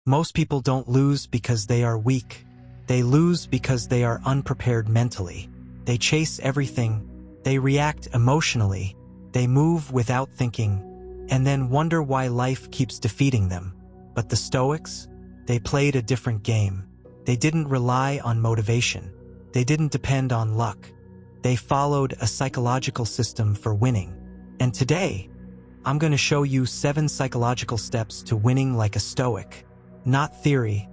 Most people don't lose because they are weak. They lose because they are unprepared mentally. They chase everything. They react emotionally. They move without thinking, and then wonder why life keeps defeating them. But the Stoics? They played a different game. They didn't rely on motivation. They didn't depend on luck. They followed a psychological system for winning. And today, I'm going to show you 7 psychological steps to winning like a Stoic. Not theory,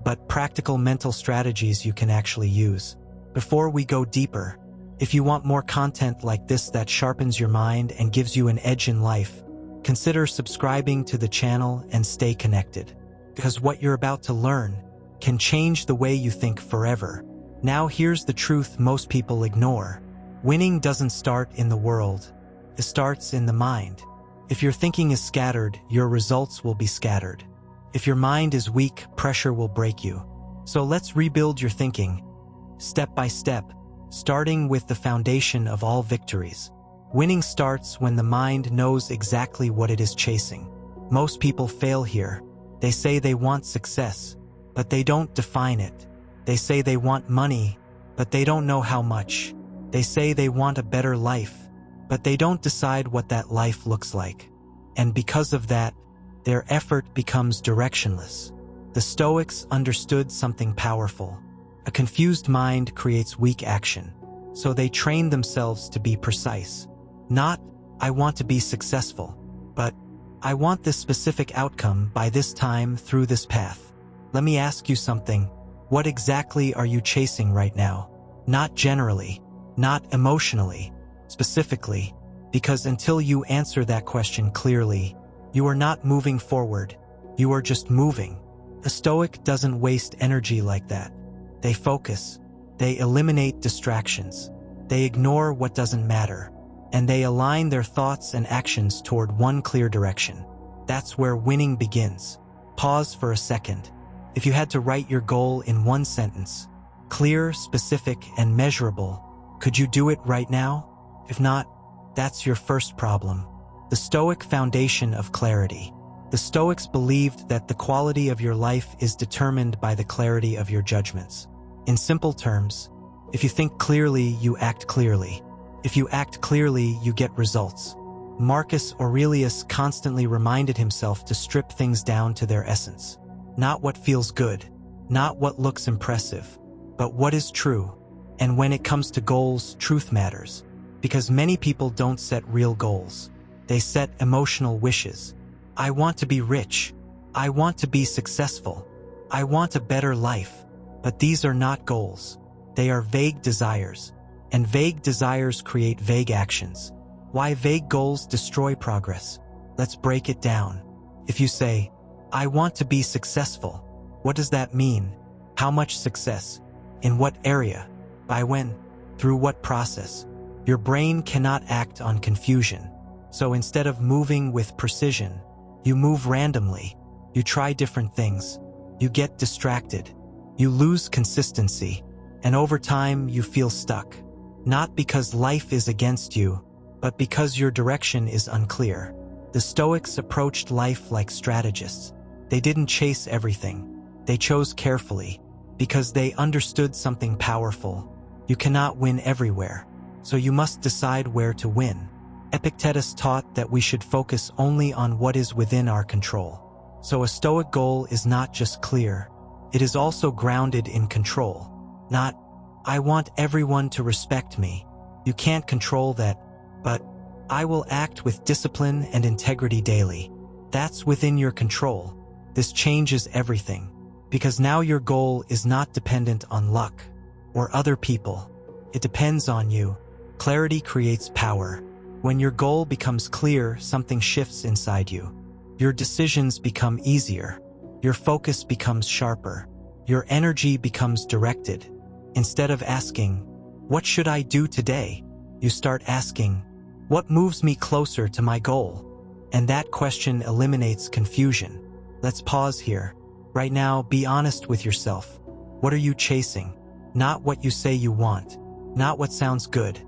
but practical mental strategies you can actually use. Before we go deeper, if you want more content like this that sharpens your mind and gives you an edge in life, consider subscribing to the channel and stay connected. Because what you're about to learn can change the way you think forever. Now here's the truth most people ignore. Winning doesn't start in the world. It starts in the mind. If your thinking is scattered, your results will be scattered. If your mind is weak, pressure will break you. So let's rebuild your thinking, step by step, starting with the foundation of all victories. Winning starts when the mind knows exactly what it is chasing. Most people fail here. They say they want success, but they don't define it. They say they want money, but they don't know how much. They say they want a better life, but they don't decide what that life looks like. And because of that, their effort becomes directionless. The Stoics understood something powerful. A confused mind creates weak action, so they trained themselves to be precise. Not, I want to be successful, but I want this specific outcome by this time through this path. Let me ask you something. What exactly are you chasing right now? Not generally, not emotionally, specifically, because until you answer that question clearly, you are not moving forward. You are just moving. A Stoic doesn't waste energy like that. They focus. They eliminate distractions. They ignore what doesn't matter. And they align their thoughts and actions toward one clear direction. That's where winning begins. Pause for a second. If you had to write your goal in one sentence, clear, specific, and measurable, could you do it right now? If not, that's your first problem. The Stoic foundation of clarity. The Stoics believed that the quality of your life is determined by the clarity of your judgments. In simple terms, if you think clearly, you act clearly. If you act clearly, you get results. Marcus Aurelius constantly reminded himself to strip things down to their essence. Not what feels good, not what looks impressive, but what is true. And when it comes to goals, truth matters. Because many people don't set real goals. They set emotional wishes. I want to be rich. I want to be successful. I want a better life. But these are not goals. They are vague desires. And vague desires create vague actions. Why vague goals destroy progress? Let's break it down. If you say, I want to be successful, what does that mean? How much success? In what area? By when? Through what process? Your brain cannot act on confusion. So instead of moving with precision, you move randomly. You try different things. You get distracted. You lose consistency. And over time, you feel stuck. Not because life is against you, but because your direction is unclear. The Stoics approached life like strategists. They didn't chase everything. They chose carefully, because they understood something powerful. You cannot win everywhere, so you must decide where to win. Epictetus taught that we should focus only on what is within our control. So a Stoic goal is not just clear, it is also grounded in control. Not, I want everyone to respect me. You can't control that, but I will act with discipline and integrity daily. That's within your control. This changes everything, because now your goal is not dependent on luck or other people. It depends on you. Clarity creates power. When your goal becomes clear, something shifts inside you. Your decisions become easier. Your focus becomes sharper. Your energy becomes directed. Instead of asking, what should I do today? You start asking, what moves me closer to my goal? And that question eliminates confusion. Let's pause here. Right now, be honest with yourself. What are you chasing? Not what you say you want, not what sounds good,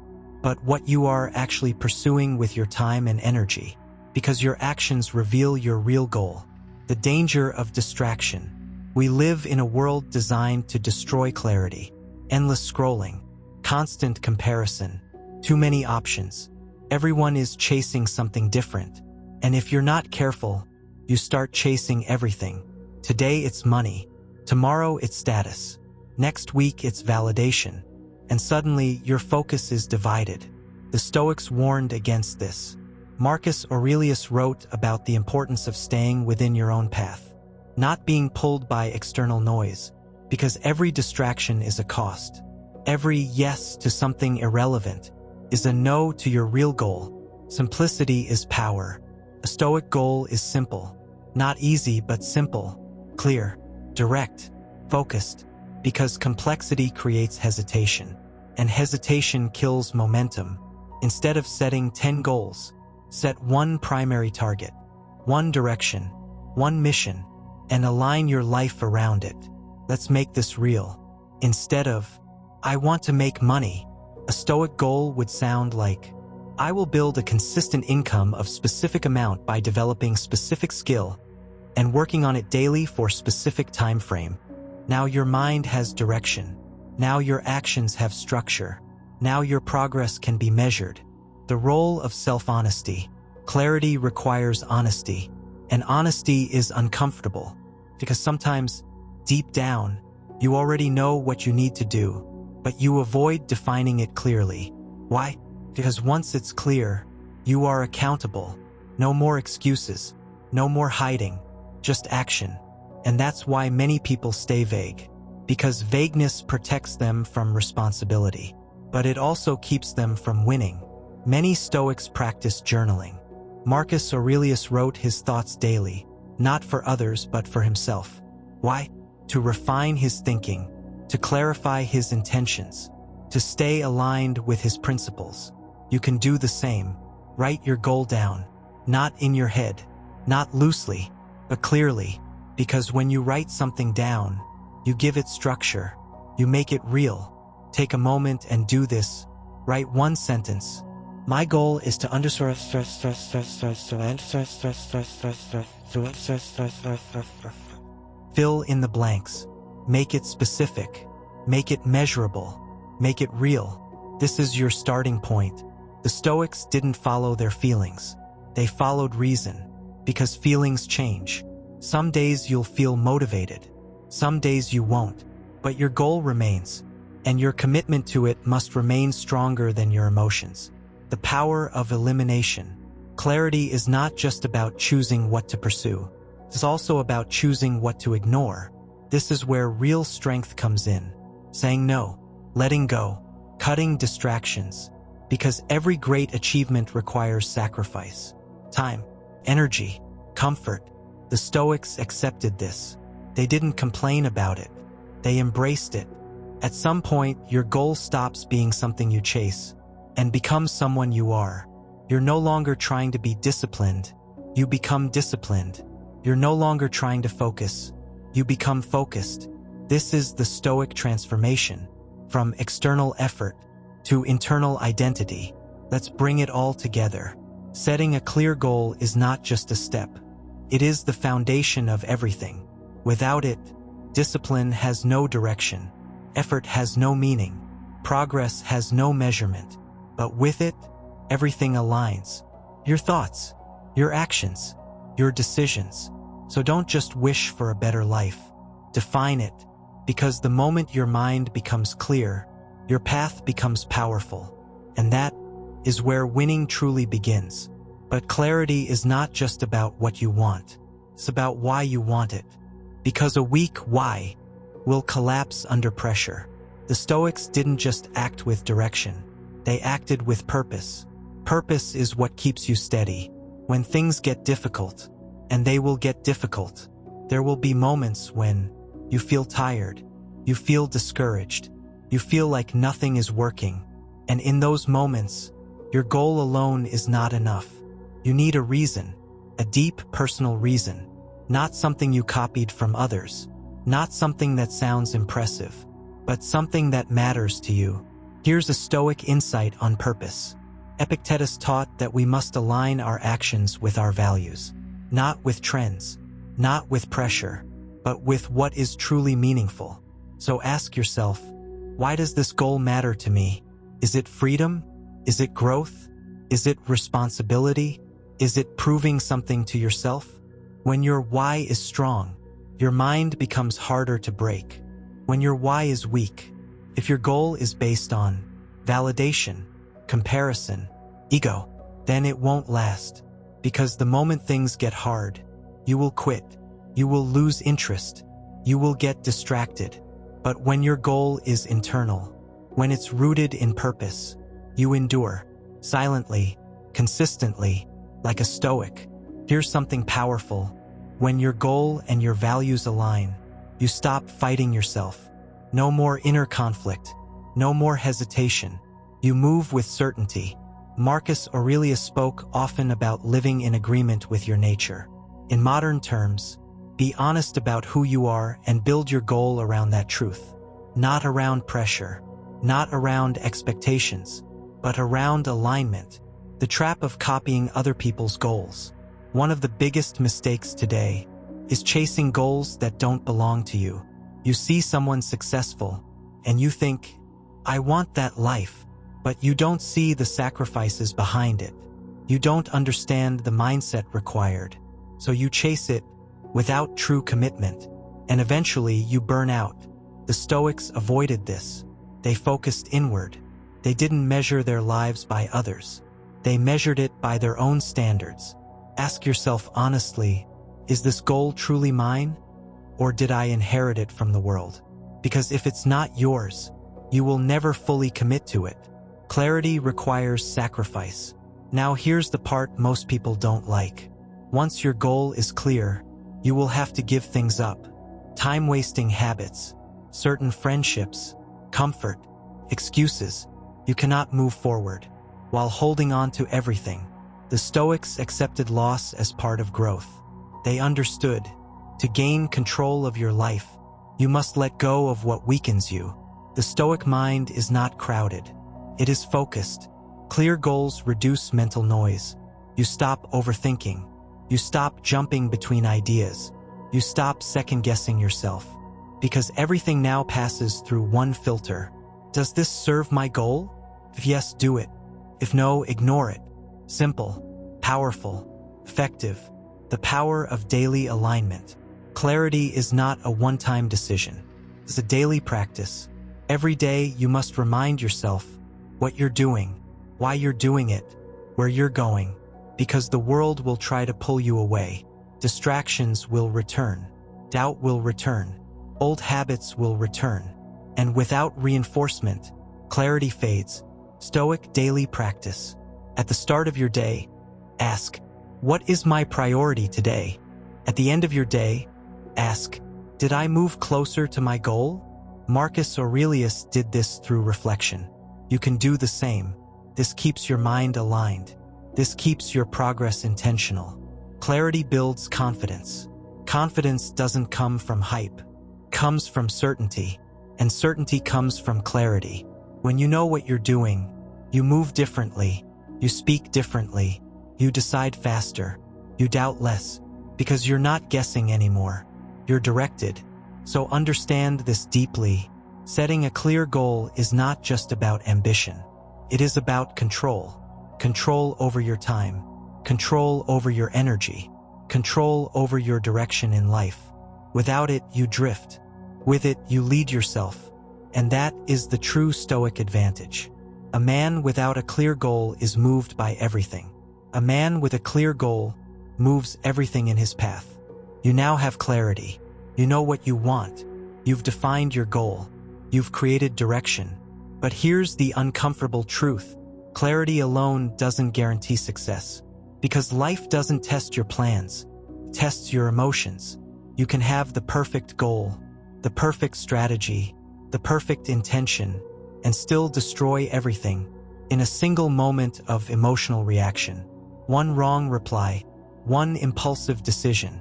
but what you are actually pursuing with your time and energy. Because your actions reveal your real goal. The danger of distraction. We live in a world designed to destroy clarity. Endless scrolling, constant comparison, too many options. Everyone is chasing something different. And if you're not careful, you start chasing everything. Today it's money. Tomorrow it's status. Next week it's validation. And suddenly your focus is divided. The Stoics warned against this. Marcus Aurelius wrote about the importance of staying within your own path, not being pulled by external noise, because every distraction is a cost. Every yes to something irrelevant is a no to your real goal. Simplicity is power. A Stoic goal is simple, not easy but simple, clear, direct, focused, because complexity creates hesitation, and hesitation kills momentum. Instead of setting 10 goals, set one primary target, one direction, one mission, and align your life around it. Let's make this real. Instead of, I want to make money, a Stoic goal would sound like, I will build a consistent income of specific amount by developing specific skill and working on it daily for specific time frame. Now your mind has direction. Now your actions have structure. Now your progress can be measured. The role of self-honesty. Clarity requires honesty, and honesty is uncomfortable because sometimes, deep down, you already know what you need to do, but you avoid defining it clearly. Why? Because once it's clear, you are accountable. No more excuses, no more hiding, just action. And that's why many people stay vague, because vagueness protects them from responsibility, but it also keeps them from winning. Many Stoics practice journaling. Marcus Aurelius wrote his thoughts daily, not for others but for himself. Why? To refine his thinking, to clarify his intentions, to stay aligned with his principles. You can do the same. Write your goal down, not in your head, not loosely, but clearly, because when you write something down, you give it structure, you make it real. Take a moment and do this. Write one sentence. My goal is to fill in the blanks. Make it specific. Make it measurable. Make it real. This is your starting point. The Stoics didn't follow their feelings. They followed reason, because feelings change. Some days you'll feel motivated. Some days you won't. But your goal remains, and your commitment to it must remain stronger than your emotions. The power of elimination. Clarity is not just about choosing what to pursue. It's also about choosing what to ignore. This is where real strength comes in. Saying no, letting go, cutting distractions. Because every great achievement requires sacrifice. Time, energy, comfort. The Stoics accepted this. They didn't complain about it. They embraced it. At some point, your goal stops being something you chase and becomes someone you are. You're no longer trying to be disciplined. You become disciplined. You're no longer trying to focus. You become focused. This is the Stoic transformation, from external effort to internal identity. Let's bring it all together. Setting a clear goal is not just a step. It is the foundation of everything. Without it, discipline has no direction. Effort has no meaning. Progress has no measurement. But with it, everything aligns. Your thoughts, your actions, your decisions. So don't just wish for a better life. Define it, because the moment your mind becomes clear, your path becomes powerful. And that is where winning truly begins. But clarity is not just about what you want. It's about why you want it. Because a weak why will collapse under pressure. The Stoics didn't just act with direction. They acted with purpose. Purpose is what keeps you steady. When things get difficult, and they will get difficult, there will be moments when you feel tired, you feel discouraged, you feel like nothing is working. And in those moments, your goal alone is not enough. You need a reason, a deep personal reason, not something you copied from others, not something that sounds impressive, but something that matters to you. Here's a Stoic insight on purpose. Epictetus taught that we must align our actions with our values, not with trends, not with pressure, but with what is truly meaningful. So ask yourself, why does this goal matter to me? Is it freedom? Is it growth? Is it responsibility? Is it proving something to yourself? When your why is strong, your mind becomes harder to break. When your why is weak, if your goal is based on validation, comparison, ego, then it won't last. Because the moment things get hard, you will quit, you will lose interest, you will get distracted. But when your goal is internal, when it's rooted in purpose, you endure, silently, consistently, like a Stoic. Here's something powerful. When your goal and your values align, you stop fighting yourself. No more inner conflict, no more hesitation. You move with certainty. Marcus Aurelius spoke often about living in agreement with your nature. In modern terms, be honest about who you are and build your goal around that truth. Not around pressure, not around expectations, but around alignment. The trap of copying other people's goals. One of the biggest mistakes today is chasing goals that don't belong to you. You see someone successful, and you think, I want that life, but you don't see the sacrifices behind it. You don't understand the mindset required, so you chase it without true commitment, and eventually you burn out. The Stoics avoided this. They focused inward. They didn't measure their lives by others. They measured it by their own standards. Ask yourself honestly, is this goal truly mine? Or did I inherit it from the world? Because if it's not yours, you will never fully commit to it. Clarity requires sacrifice. Now here's the part most people don't like. Once your goal is clear, you will have to give things up. Time-wasting habits, certain friendships, comfort, excuses. You cannot move forward while holding on to everything. The Stoics accepted loss as part of growth. They understood, to gain control of your life, you must let go of what weakens you. The Stoic mind is not crowded. It is focused. Clear goals reduce mental noise. You stop overthinking. You stop jumping between ideas. You stop second-guessing yourself. Because everything now passes through one filter. Does this serve my goal? If yes, do it. If no, ignore it. Simple, powerful, effective. The power of daily alignment. Clarity is not a one-time decision. It's a daily practice. Every day you must remind yourself what you're doing, why you're doing it, where you're going, because the world will try to pull you away. Distractions will return. Doubt will return. Old habits will return. And without reinforcement, clarity fades. Stoic daily practice. At the start of your day, ask, what is my priority today? At the end of your day, ask, did I move closer to my goal? Marcus Aurelius did this through reflection. You can do the same. This keeps your mind aligned. This keeps your progress intentional. Clarity builds confidence. Confidence doesn't come from hype. It comes from certainty. And certainty comes from clarity. When you know what you're doing, you move differently. You speak differently. You decide faster. You doubt less. Because you're not guessing anymore. You're directed. So understand this deeply. Setting a clear goal is not just about ambition. It is about control. Control over your time. Control over your energy. Control over your direction in life. Without it, you drift. With it, you lead yourself. And that is the true Stoic advantage. A man without a clear goal is moved by everything. A man with a clear goal moves everything in his path. You now have clarity. You know what you want. You've defined your goal. You've created direction. But here's the uncomfortable truth. Clarity alone doesn't guarantee success. Because life doesn't test your plans. It tests your emotions. You can have the perfect goal, the perfect strategy, the perfect intention, and still destroy everything in a single moment of emotional reaction. One wrong reply, one impulsive decision,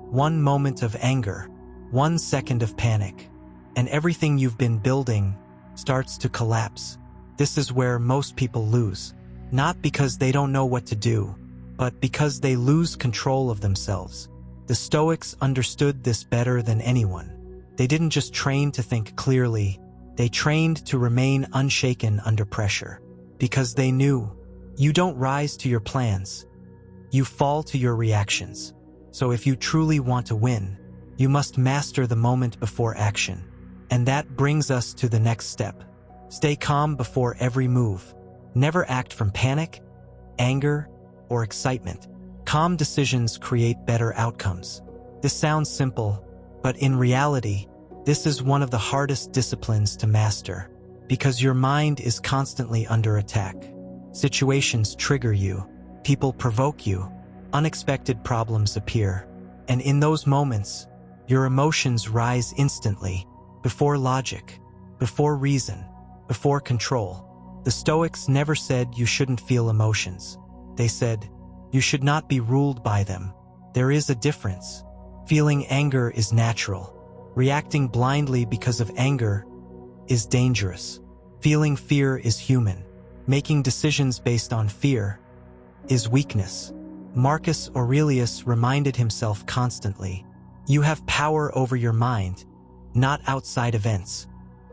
one moment of anger, 1 second of panic, and everything you've been building starts to collapse. This is where most people lose, not because they don't know what to do, but because they lose control of themselves. The Stoics understood this better than anyone. They didn't just train to think clearly, they trained to remain unshaken under pressure. Because they knew, you don't rise to your plans, you fall to your reactions. So if you truly want to win, you must master the moment before action. And that brings us to the next step. Stay calm before every move. Never act from panic, anger, or excitement. Calm decisions create better outcomes. This sounds simple, but in reality, this is one of the hardest disciplines to master, because your mind is constantly under attack. Situations trigger you, people provoke you, unexpected problems appear, and in those moments, your emotions rise instantly, before logic, before reason, before control. The Stoics never said you shouldn't feel emotions. They said, you should not be ruled by them. There is a difference. Feeling anger is natural. Reacting blindly because of anger is dangerous. Feeling fear is human. Making decisions based on fear is weakness. Marcus Aurelius reminded himself constantly, you have power over your mind, not outside events.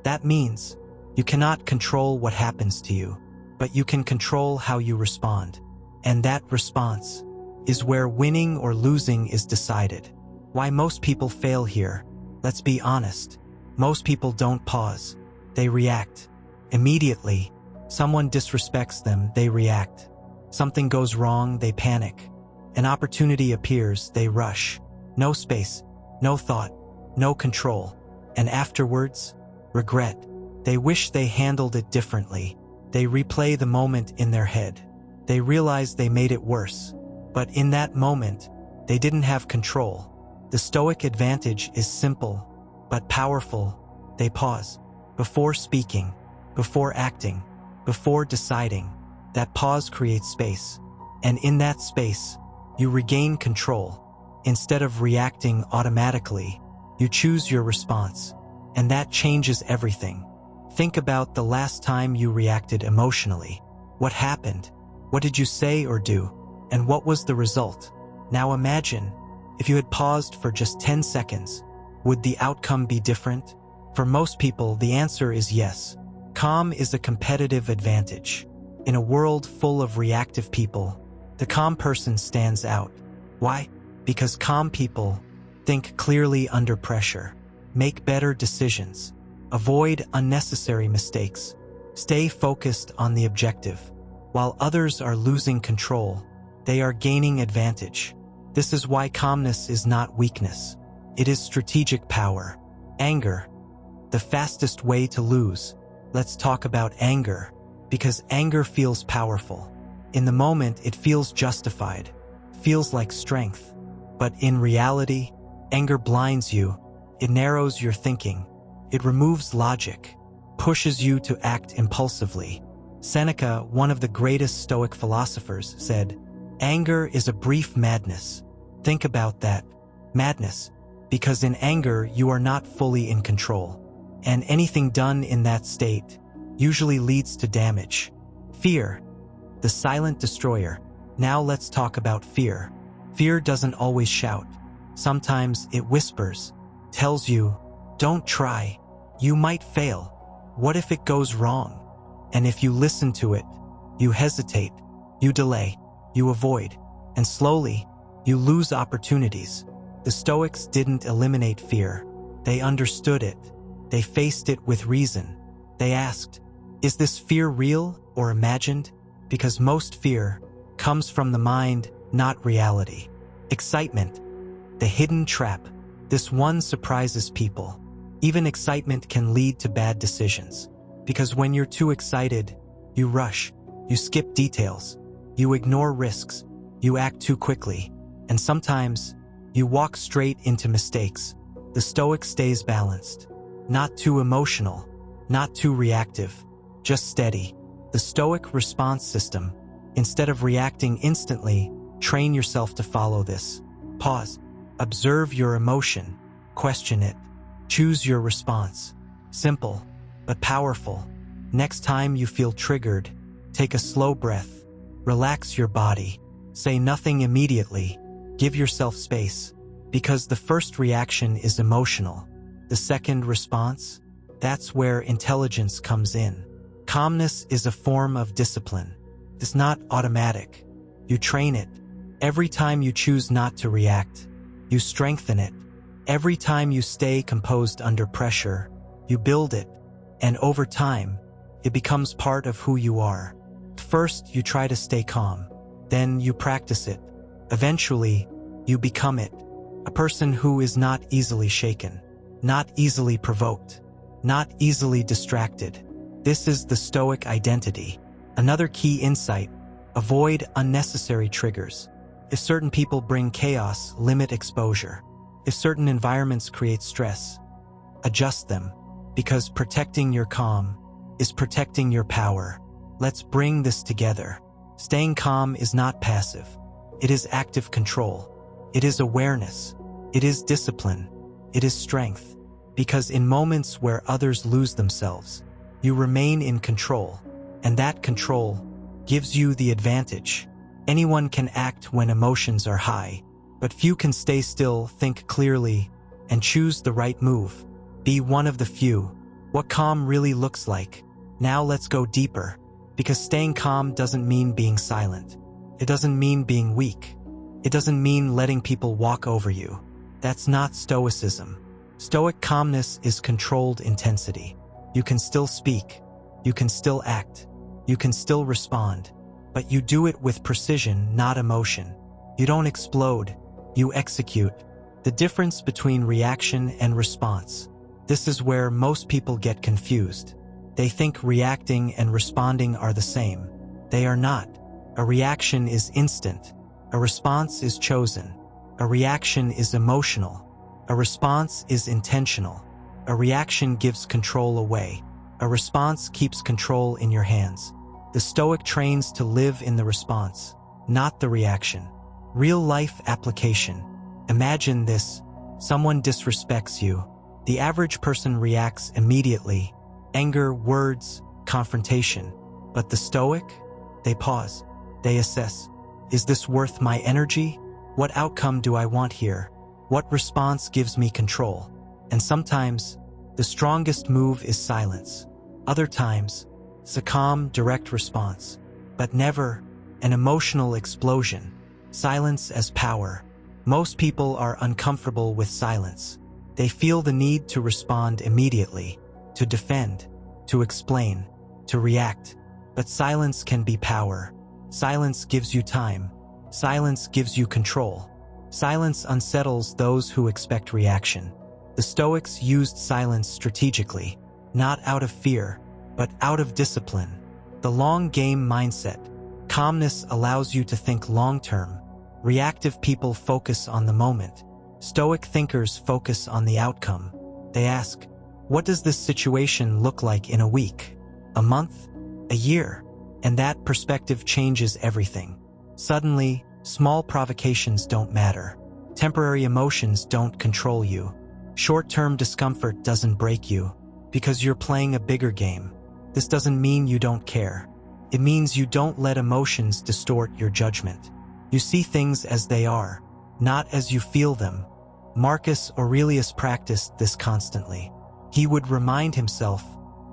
That means you cannot control what happens to you, but you can control how you respond. And that response is where winning or losing is decided. Why most people fail here? Let's be honest. Most people don't pause. They react. Immediately, someone disrespects them, they react. Something goes wrong, they panic. An opportunity appears, they rush. No space, no thought, no control. And afterwards, regret. They wish they handled it differently. They replay the moment in their head. They realize they made it worse. But in that moment, they didn't have control. The Stoic advantage is simple, but powerful. They pause. Before speaking, before acting, before deciding. That pause creates space. And in that space, you regain control. Instead of reacting automatically, you choose your response. And that changes everything. Think about the last time you reacted emotionally. What happened? What did you say or do? And what was the result? Now imagine, if you had paused for just 10 seconds, would the outcome be different? For most people, the answer is yes. Calm is a competitive advantage. In a world full of reactive people, the calm person stands out. Why? Because calm people think clearly under pressure, make better decisions, avoid unnecessary mistakes, stay focused on the objective. While others are losing control, they are gaining advantage. This is why calmness is not weakness. It is strategic power. Anger, the fastest way to lose. Let's talk about anger, because anger feels powerful. In the moment, it feels justified, feels like strength. But in reality, anger blinds you. It narrows your thinking. It removes logic, pushes you to act impulsively. Seneca, one of the greatest Stoic philosophers, said, anger is a brief madness. Think about that. Madness. Because in anger, you are not fully in control. And anything done in that state usually leads to damage. Fear, the silent destroyer. Now let's talk about fear. Fear doesn't always shout. Sometimes it whispers, tells you, don't try. You might fail. What if it goes wrong? And if you listen to it, you hesitate, you delay, you avoid, and slowly, you lose opportunities. The Stoics didn't eliminate fear. They understood it. They faced it with reason. They asked, is this fear real or imagined? Because most fear comes from the mind, not reality. Excitement, the hidden trap. This one surprises people. Even excitement can lead to bad decisions. Because when you're too excited, you rush, you skip details, you ignore risks, you act too quickly, and sometimes you walk straight into mistakes. The Stoic stays balanced. Not too emotional, not too reactive, just steady. The Stoic response system. Instead of reacting instantly, train yourself to follow this. Pause. Observe your emotion. Question it. Choose your response. Simple, but powerful. Next time you feel triggered, take a slow breath. Relax your body. Say nothing immediately. Give yourself space. Because the first reaction is emotional. The second response? That's where intelligence comes in. Calmness is a form of discipline. It's not automatic. You train it. Every time you choose not to react, you strengthen it. Every time you stay composed under pressure, you build it. And over time, it becomes part of who you are. First, you try to stay calm. Then you practice it. Eventually, you become it. A person who is not easily shaken, not easily provoked, not easily distracted. This is the Stoic identity. Another key insight: avoid unnecessary triggers. If certain people bring chaos, limit exposure. If certain environments create stress, adjust them. Because protecting your calm is protecting your power. Let's bring this together. Staying calm is not passive. It is active control. It is awareness. It is discipline. It is strength. Because in moments where others lose themselves, you remain in control. And that control gives you the advantage. Anyone can act when emotions are high, but few can stay still, think clearly, and choose the right move. Be one of the few. What calm really looks like. Now let's go deeper. Because staying calm doesn't mean being silent. It doesn't mean being weak. It doesn't mean letting people walk over you. That's not Stoicism. Stoic calmness is controlled intensity. You can still speak. You can still act. You can still respond. But you do it with precision, not emotion. You don't explode. You execute. The difference between reaction and response. This is where most people get confused. They think reacting and responding are the same. They are not. A reaction is instant. A response is chosen. A reaction is emotional. A response is intentional. A reaction gives control away. A response keeps control in your hands. The Stoic trains to live in the response, not the reaction. Real-life application. Imagine this. Someone disrespects you. The average person reacts immediately. Anger, words, confrontation. But the Stoic? They pause. They assess. Is this worth my energy? What outcome do I want here? What response gives me control? And sometimes, the strongest move is silence. Other times, it's a calm, direct response. But never an emotional explosion. Silence as power. Most people are uncomfortable with silence. They feel the need to respond immediately, to defend, to explain, to react. But silence can be power. Silence gives you time. Silence gives you control. Silence unsettles those who expect reaction. The Stoics used silence strategically, not out of fear, but out of discipline. The long game mindset. Calmness allows you to think long-term. Reactive people focus on the moment. Stoic thinkers focus on the outcome. They ask, what does this situation look like in a week, a month, a year? And that perspective changes everything. Suddenly, small provocations don't matter. Temporary emotions don't control you. Short-term discomfort doesn't break you, because you're playing a bigger game. This doesn't mean you don't care. It means you don't let emotions distort your judgment. You see things as they are, not as you feel them. Marcus Aurelius practiced this constantly. He would remind himself,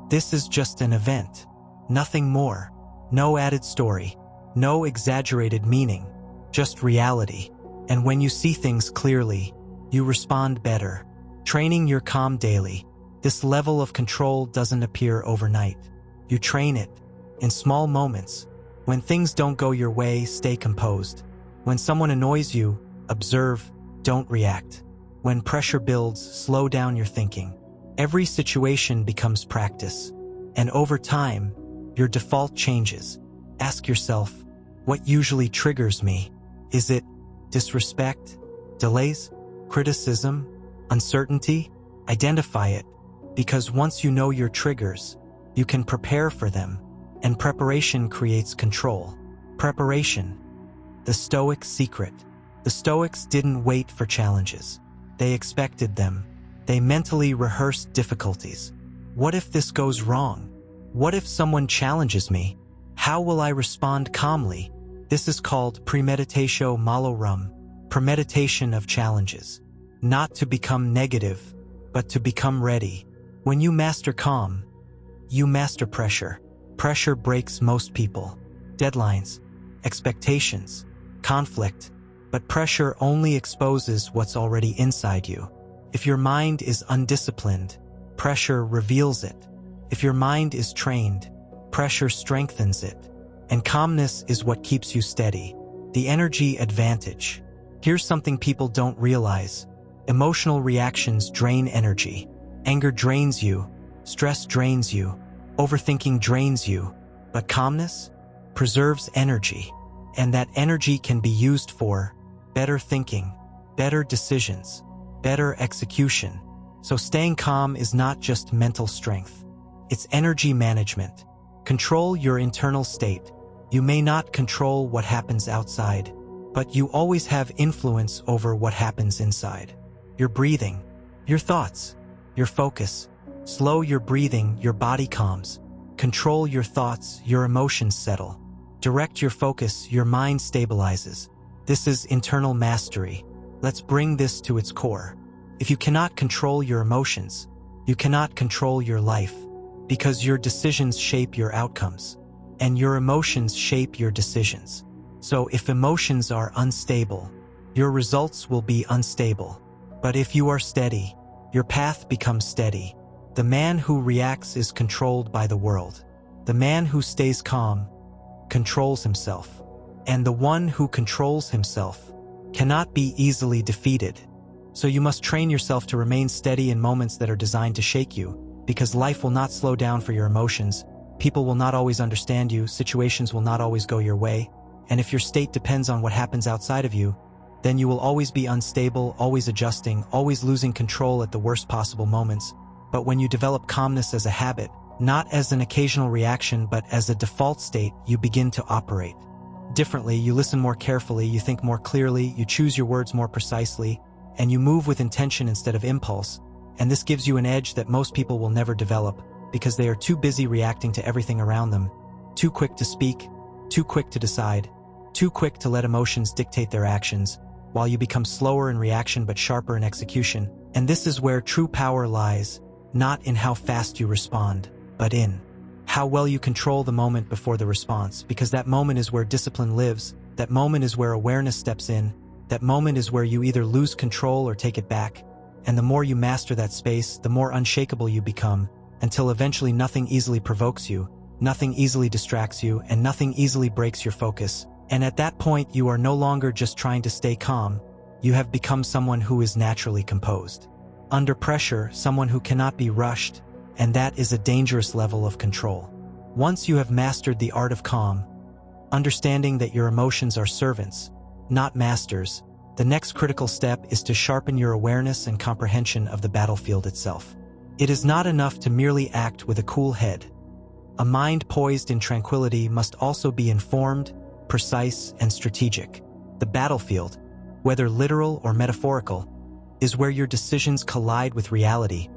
this is just an event, nothing more. No added story, no exaggerated meaning, just reality. And when you see things clearly, you respond better. Training your calm daily. This level of control doesn't appear overnight. You train it in small moments. When things don't go your way, stay composed. When someone annoys you, observe, don't react. When pressure builds, slow down your thinking. Every situation becomes practice. And over time, your default changes. Ask yourself, what usually triggers me? Is it disrespect, delays, criticism, uncertainty? Identify it, because once you know your triggers, you can prepare for them, and preparation creates control. Preparation. The Stoic secret. The Stoics didn't wait for challenges. They expected them. They mentally rehearsed difficulties. What if this goes wrong? What if someone challenges me? How will I respond calmly? This is called premeditatio malorum, premeditation of challenges. not to become negative, but to become ready. When you master calm, you master pressure. Pressure breaks most people. Deadlines, expectations, conflict, but pressure only exposes what's already inside you. If your mind is undisciplined, pressure reveals it. If your mind is trained, pressure strengthens it. And calmness is what keeps you steady. The energy advantage. Here's something people don't realize. Emotional reactions drain energy. Anger drains you. Stress drains you. Overthinking drains you. But calmness preserves energy. And that energy can be used for better thinking, better decisions, better execution. So staying calm is not just mental strength. It's energy management. Control your internal state. You may not control what happens outside, but you always have influence over what happens inside. Your breathing, your thoughts, your focus. Slow your breathing, your body calms. Control your thoughts, your emotions settle. Direct your focus, your mind stabilizes. This is internal mastery. Let's bring this to its core. If you cannot control your emotions, you cannot control your life, because your decisions shape your outcomes, and your emotions shape your decisions. So if emotions are unstable, your results will be unstable. But if you are steady, your path becomes steady. The man who reacts is controlled by the world. The man who stays calm controls himself. And the one who controls himself cannot be easily defeated. So you must train yourself to remain steady in moments that are designed to shake you, because life will not slow down for your emotions. People will not always understand you. Situations will not always go your way. And if your state depends on what happens outside of you, then you will always be unstable, always adjusting, always losing control at the worst possible moments. But when you develop calmness as a habit, not as an occasional reaction but as a default state, you begin to operate differently. You listen more carefully, you think more clearly, you choose your words more precisely, and you move with intention instead of impulse. And this gives you an edge that most people will never develop, because they are too busy reacting to everything around them, too quick to speak, too quick to decide, too quick to let emotions dictate their actions, while you become slower in reaction but sharper in execution. And this is where true power lies, not in how fast you respond, but in how well you control the moment before the response, because that moment is where discipline lives, that moment is where awareness steps in, that moment is where you either lose control or take it back. And the more you master that space, the more unshakable you become, until eventually nothing easily provokes you, nothing easily distracts you, and nothing easily breaks your focus. And at that point, you are no longer just trying to stay calm, you have become someone who is naturally composed. Under pressure, someone who cannot be rushed, and that is a dangerous level of control. Once you have mastered the art of calm, understanding that your emotions are servants, not masters, the next critical step is to sharpen your awareness and comprehension of the battlefield itself. It is not enough to merely act with a cool head. A mind poised in tranquility must also be informed, precise, and strategic. The battlefield, whether literal or metaphorical, is where your decisions collide with reality,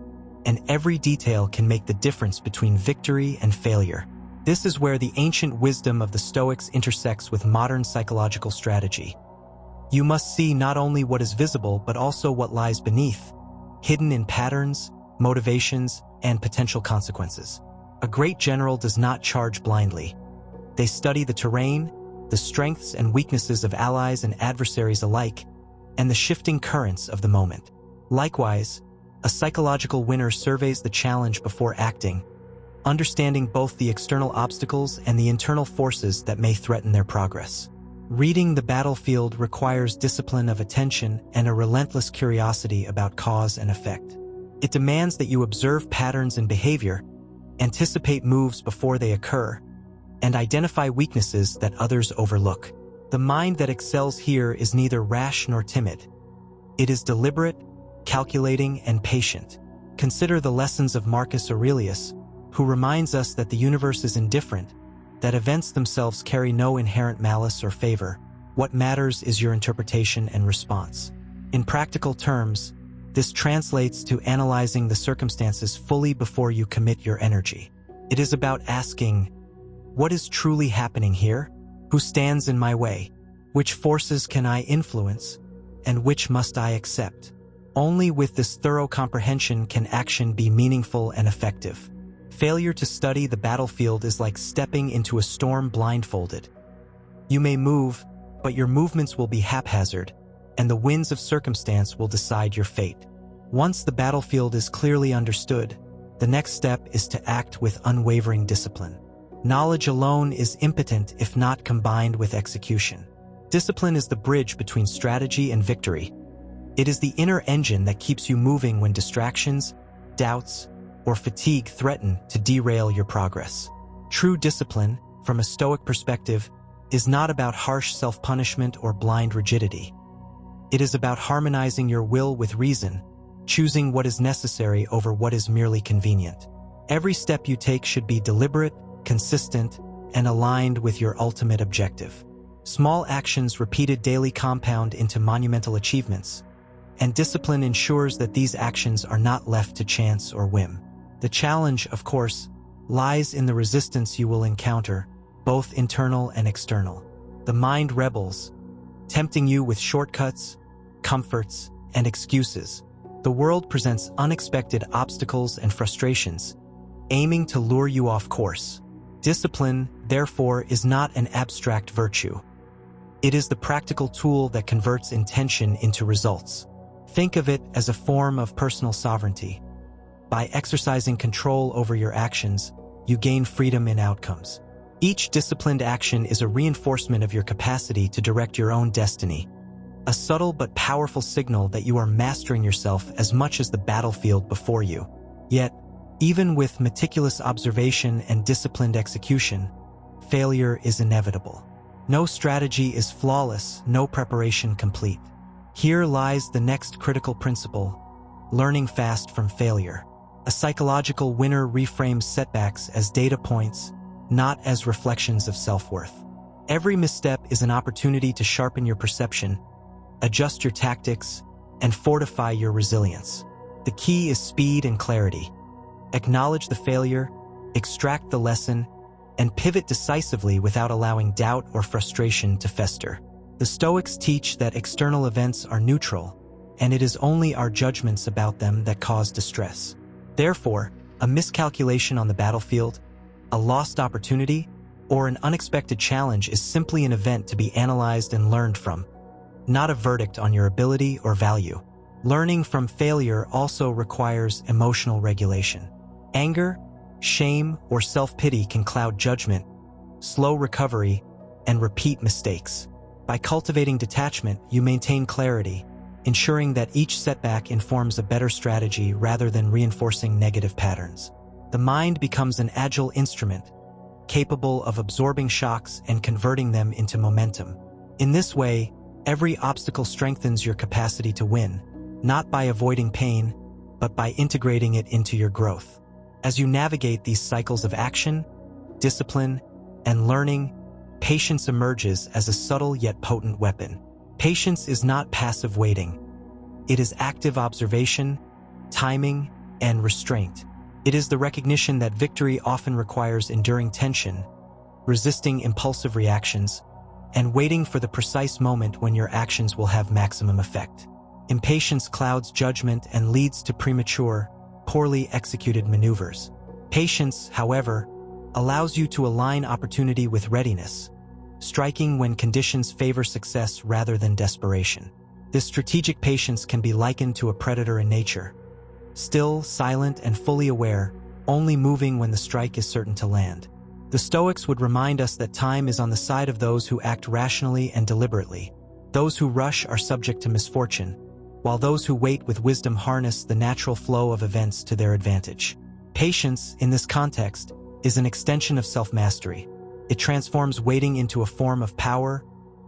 and every detail can make the difference between victory and failure. This is where the ancient wisdom of the Stoics intersects with modern psychological strategy. You must see not only what is visible but also what lies beneath, hidden in patterns, motivations, and potential consequences. A great general does not charge blindly. They study the terrain, the strengths and weaknesses of allies and adversaries alike, and the shifting currents of the moment. Likewise, a psychological winner surveys the challenge before acting, understanding both the external obstacles and the internal forces that may threaten their progress. Reading the battlefield requires discipline of attention and a relentless curiosity about cause and effect. It demands that you observe patterns in behavior, anticipate moves before they occur, and identify weaknesses that others overlook. The mind that excels here is neither rash nor timid. It is deliberate, calculating, and patient. Consider the lessons of Marcus Aurelius, who reminds us that the universe is indifferent, that events themselves carry no inherent malice or favor. What matters is your interpretation and response. In practical terms, this translates to analyzing the circumstances fully before you commit your energy. It is about asking, what is truly happening here? Who stands in my way? Which forces can I influence? And which must I accept? Only with this thorough comprehension can action be meaningful and effective. Failure to study the battlefield is like stepping into a storm blindfolded. You may move, but your movements will be haphazard, and the winds of circumstance will decide your fate. Once the battlefield is clearly understood, the next step is to act with unwavering discipline. Knowledge alone is impotent if not combined with execution. Discipline is the bridge between strategy and victory. It is the inner engine that keeps you moving when distractions, doubts, or fatigue threaten to derail your progress. True discipline, from a Stoic perspective, is not about harsh self-punishment or blind rigidity. It is about harmonizing your will with reason, choosing what is necessary over what is merely convenient. Every step you take should be deliberate, consistent, and aligned with your ultimate objective. Small actions repeated daily compound into monumental achievements, and discipline ensures that these actions are not left to chance or whim. The challenge, of course, lies in the resistance you will encounter, both internal and external. The mind rebels, tempting you with shortcuts, comforts, and excuses. The world presents unexpected obstacles and frustrations, aiming to lure you off course. Discipline, therefore, is not an abstract virtue. It is the practical tool that converts intention into results. Think of it as a form of personal sovereignty. By exercising control over your actions, you gain freedom in outcomes. Each disciplined action is a reinforcement of your capacity to direct your own destiny, a subtle but powerful signal that you are mastering yourself as much as the battlefield before you. Yet, even with meticulous observation and disciplined execution, failure is inevitable. No strategy is flawless, no preparation complete. Here lies the next critical principle: learning fast from failure. A psychological winner reframes setbacks as data points, not as reflections of self-worth. Every misstep is an opportunity to sharpen your perception, adjust your tactics, and fortify your resilience. The key is speed and clarity. Acknowledge the failure, extract the lesson, and pivot decisively without allowing doubt or frustration to fester. The Stoics teach that external events are neutral, and it is only our judgments about them that cause distress. Therefore, a miscalculation on the battlefield, a lost opportunity, or an unexpected challenge is simply an event to be analyzed and learned from, not a verdict on your ability or value. Learning from failure also requires emotional regulation. Anger, shame, or self-pity can cloud judgment, slow recovery, and repeat mistakes. By cultivating detachment, you maintain clarity, ensuring that each setback informs a better strategy rather than reinforcing negative patterns. The mind becomes an agile instrument, capable of absorbing shocks and converting them into momentum. In this way, every obstacle strengthens your capacity to win, not by avoiding pain, but by integrating it into your growth. As you navigate these cycles of action, discipline, and learning, patience emerges as a subtle yet potent weapon. Patience is not passive waiting. It is active observation, timing, and restraint. It is the recognition that victory often requires enduring tension, resisting impulsive reactions, and waiting for the precise moment when your actions will have maximum effect. Impatience clouds judgment and leads to premature, poorly executed maneuvers. Patience, however, allows you to align opportunity with readiness, striking when conditions favor success rather than desperation. This strategic patience can be likened to a predator in nature, still, silent, and fully aware, only moving when the strike is certain to land. The Stoics would remind us that time is on the side of those who act rationally and deliberately. Those who rush are subject to misfortune, while those who wait with wisdom harness the natural flow of events to their advantage. Patience, in this context, is an extension of self-mastery. It transforms waiting into a form of power,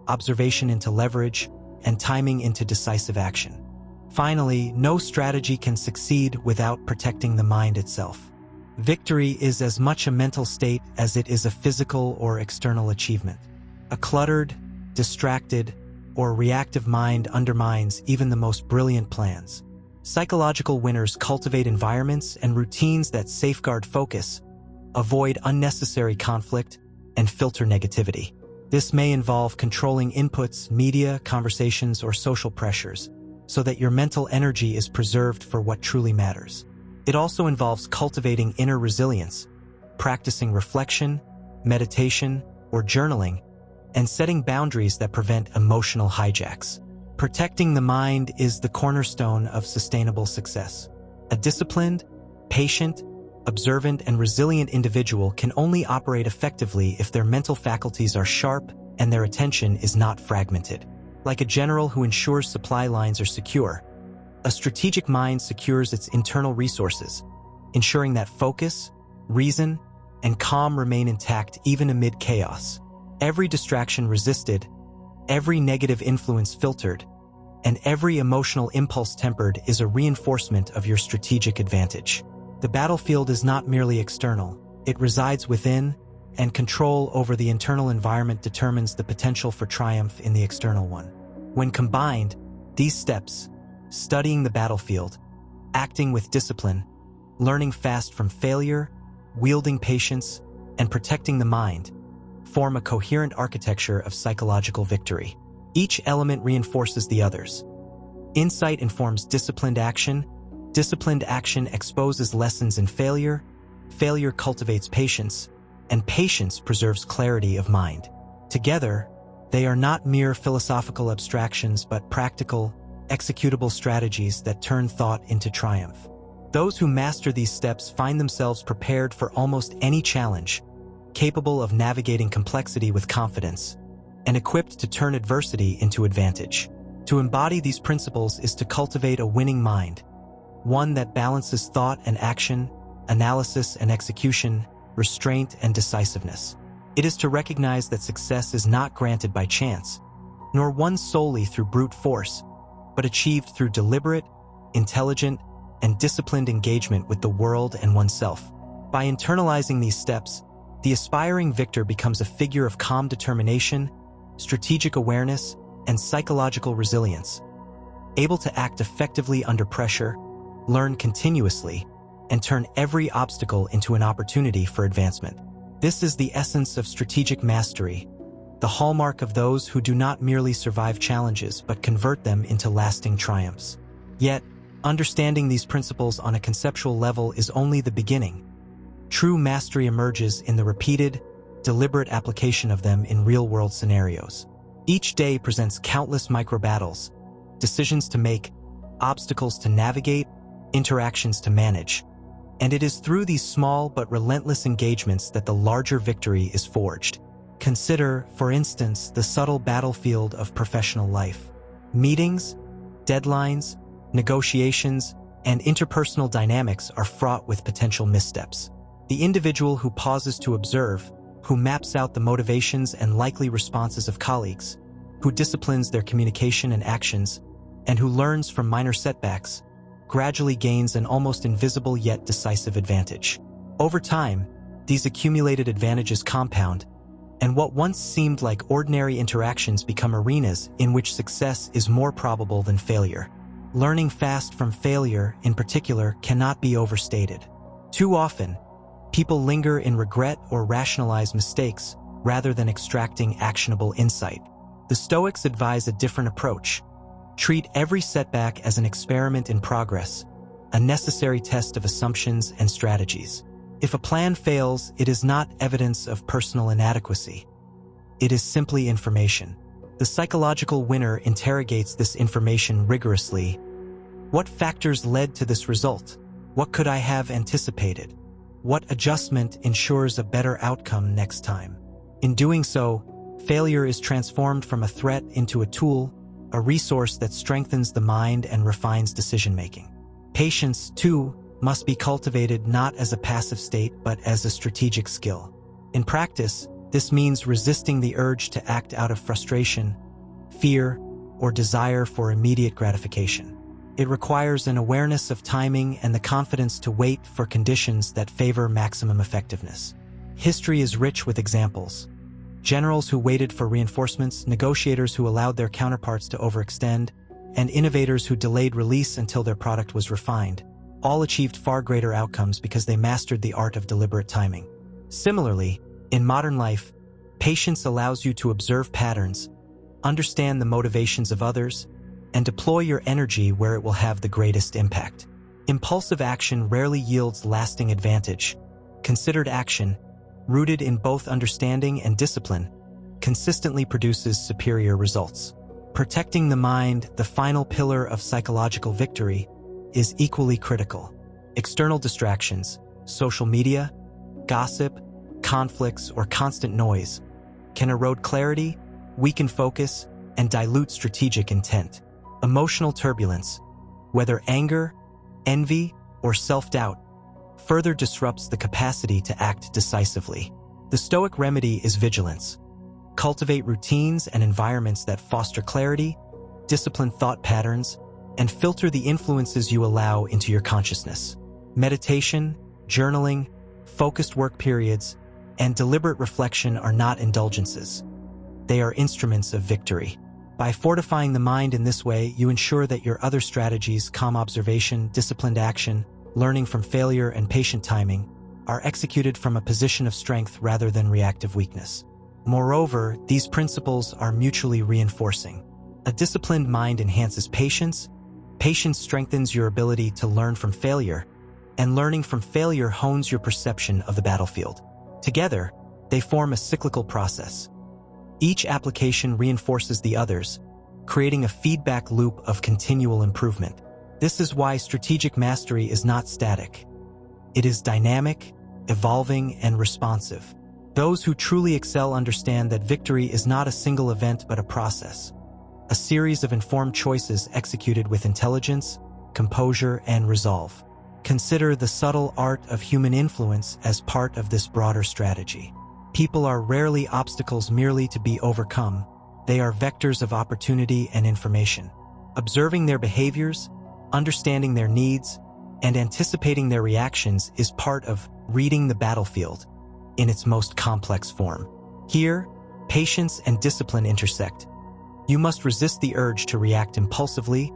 observation into leverage, and timing into decisive action. Finally, no strategy can succeed without protecting the mind itself. Victory is as much a mental state as it is a physical or external achievement. A cluttered, distracted, or reactive mind undermines even the most brilliant plans. Psychological winners cultivate environments and routines that safeguard focus, avoid unnecessary conflict, and filter negativity. This may involve controlling inputs, media, conversations, or social pressures, so that your mental energy is preserved for what truly matters. It also involves cultivating inner resilience, practicing reflection, meditation, or journaling, and setting boundaries that prevent emotional hijacks. Protecting the mind is the cornerstone of sustainable success. A disciplined, patient, observant, and resilient individual can only operate effectively if their mental faculties are sharp and their attention is not fragmented. Like a general who ensures supply lines are secure, a strategic mind secures its internal resources, ensuring that focus, reason, and calm remain intact even amid chaos. Every distraction resisted, every negative influence filtered, and every emotional impulse tempered is a reinforcement of your strategic advantage. The battlefield is not merely external, it resides within, and control over the internal environment determines the potential for triumph in the external one. When combined, these steps, studying the battlefield, acting with discipline, learning fast from failure, wielding patience, and protecting the mind, form a coherent architecture of psychological victory. Each element reinforces the others. Insight informs disciplined action exposes lessons in failure, failure cultivates patience, and patience preserves clarity of mind. Together, they are not mere philosophical abstractions but practical, executable strategies that turn thought into triumph. Those who master these steps find themselves prepared for almost any challenge, capable of navigating complexity with confidence, and equipped to turn adversity into advantage. To embody these principles is to cultivate a winning mind, one that balances thought and action, analysis and execution, restraint and decisiveness. It is to recognize that success is not granted by chance, nor won solely through brute force, but achieved through deliberate, intelligent, and disciplined engagement with the world and oneself. By internalizing these steps, the aspiring victor becomes a figure of calm determination, strategic awareness, and psychological resilience, able to act effectively under pressure, learn continuously, and turn every obstacle into an opportunity for advancement. This is the essence of strategic mastery, the hallmark of those who do not merely survive challenges but convert them into lasting triumphs. Yet, understanding these principles on a conceptual level is only the beginning. True mastery emerges in the repeated, deliberate application of them in real-world scenarios. Each day presents countless micro-battles, decisions to make, obstacles to navigate, interactions to manage. And it is through these small but relentless engagements that the larger victory is forged. Consider, for instance, the subtle battlefield of professional life. Meetings, deadlines, negotiations, and interpersonal dynamics are fraught with potential missteps. The individual who pauses to observe, who maps out the motivations and likely responses of colleagues, who disciplines their communication and actions, and who learns from minor setbacks, gradually gains an almost invisible yet decisive advantage. Over time, these accumulated advantages compound, and what once seemed like ordinary interactions become arenas in which success is more probable than failure. Learning fast from failure, in particular, cannot be overstated. Too often, people linger in regret or rationalize mistakes rather than extracting actionable insight. The Stoics advise a different approach. Treat every setback as an experiment in progress, a necessary test of assumptions and strategies. If a plan fails, it is not evidence of personal inadequacy. It is simply information. The psychological winner interrogates this information rigorously. What factors led to this result? What could I have anticipated? What adjustment ensures a better outcome next time? In doing so, failure is transformed from a threat into a tool, a resource that strengthens the mind and refines decision-making. Patience, too, must be cultivated not as a passive state but as a strategic skill. In practice, this means resisting the urge to act out of frustration, fear, or desire for immediate gratification. It requires an awareness of timing and the confidence to wait for conditions that favor maximum effectiveness. History is rich with examples. Generals who waited for reinforcements, negotiators who allowed their counterparts to overextend, and innovators who delayed release until their product was refined, all achieved far greater outcomes because they mastered the art of deliberate timing. Similarly, in modern life, patience allows you to observe patterns, understand the motivations of others, and deploy your energy where it will have the greatest impact. Impulsive action rarely yields lasting advantage. Considered action, rooted in both understanding and discipline, consistently produces superior results. Protecting the mind, the final pillar of psychological victory, is equally critical. External distractions, social media, gossip, conflicts, or constant noise can erode clarity, weaken focus, and dilute strategic intent. Emotional turbulence, whether anger, envy, or self-doubt, further disrupts the capacity to act decisively. The Stoic remedy is vigilance. Cultivate routines and environments that foster clarity, discipline thought patterns, and filter the influences you allow into your consciousness. Meditation, journaling, focused work periods, and deliberate reflection are not indulgences. They are instruments of victory. By fortifying the mind in this way, you ensure that your other strategies, calm observation, disciplined action, learning from failure, and patient timing, are executed from a position of strength rather than reactive weakness. Moreover, these principles are mutually reinforcing. A disciplined mind enhances patience, patience strengthens your ability to learn from failure, and learning from failure hones your perception of the battlefield. Together, they form a cyclical process. Each application reinforces the others, creating a feedback loop of continual improvement. This is why strategic mastery is not static. It is dynamic, evolving, and responsive. Those who truly excel understand that victory is not a single event but a process, a series of informed choices executed with intelligence, composure, and resolve. Consider the subtle art of human influence as part of this broader strategy. People are rarely obstacles merely to be overcome. They are vectors of opportunity and information. Observing their behaviors, understanding their needs, and anticipating their reactions is part of reading the battlefield in its most complex form. Here, patience and discipline intersect. You must resist the urge to react impulsively,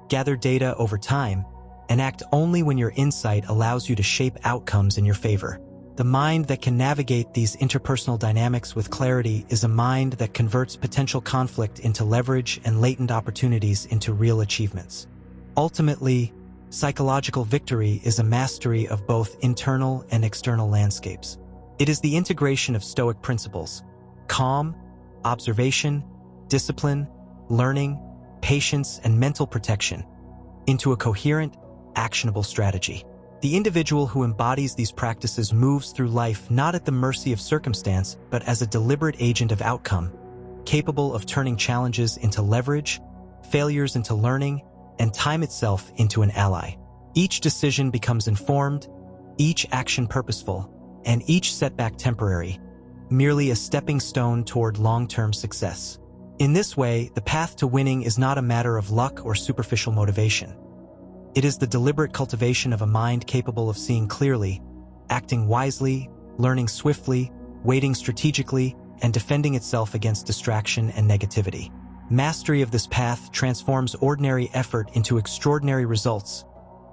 gather data over time, and act only when your insight allows you to shape outcomes in your favor. The mind that can navigate these interpersonal dynamics with clarity is a mind that converts potential conflict into leverage and latent opportunities into real achievements. Ultimately, psychological victory is a mastery of both internal and external landscapes. It is the integration of Stoic principles, calm, observation, discipline, learning, patience, and mental protection, into a coherent, actionable strategy. The individual who embodies these practices moves through life not at the mercy of circumstance, but as a deliberate agent of outcome, capable of turning challenges into leverage, failures into learning, and time itself into an ally. Each decision becomes informed, each action purposeful, and each setback temporary, merely a stepping stone toward long-term success. In this way, the path to winning is not a matter of luck or superficial motivation. It is the deliberate cultivation of a mind capable of seeing clearly, acting wisely, learning swiftly, waiting strategically, and defending itself against distraction and negativity. Mastery of this path transforms ordinary effort into extraordinary results,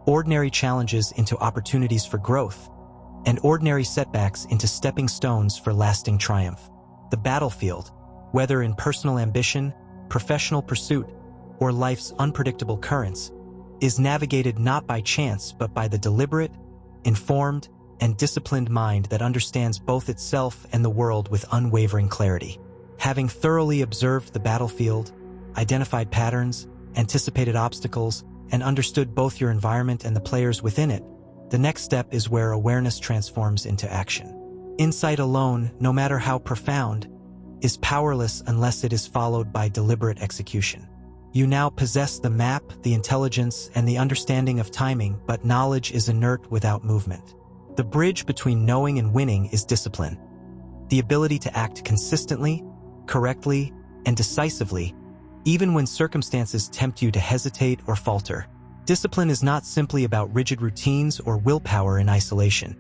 ordinary challenges into opportunities for growth, and ordinary setbacks into stepping stones for lasting triumph. The battlefield, whether in personal ambition, professional pursuit, or life's unpredictable currents, is navigated not by chance but by the deliberate, informed, and disciplined mind that understands both itself and the world with unwavering clarity. Having thoroughly observed the battlefield, identified patterns, anticipated obstacles, and understood both your environment and the players within it, the next step is where awareness transforms into action. Insight alone, no matter how profound, is powerless unless it is followed by deliberate execution. You now possess the map, the intelligence, and the understanding of timing, but knowledge is inert without movement. The bridge between knowing and winning is discipline. The ability to act consistently, correctly, and decisively, even when circumstances tempt you to hesitate or falter. Discipline is not simply about rigid routines or willpower in isolation.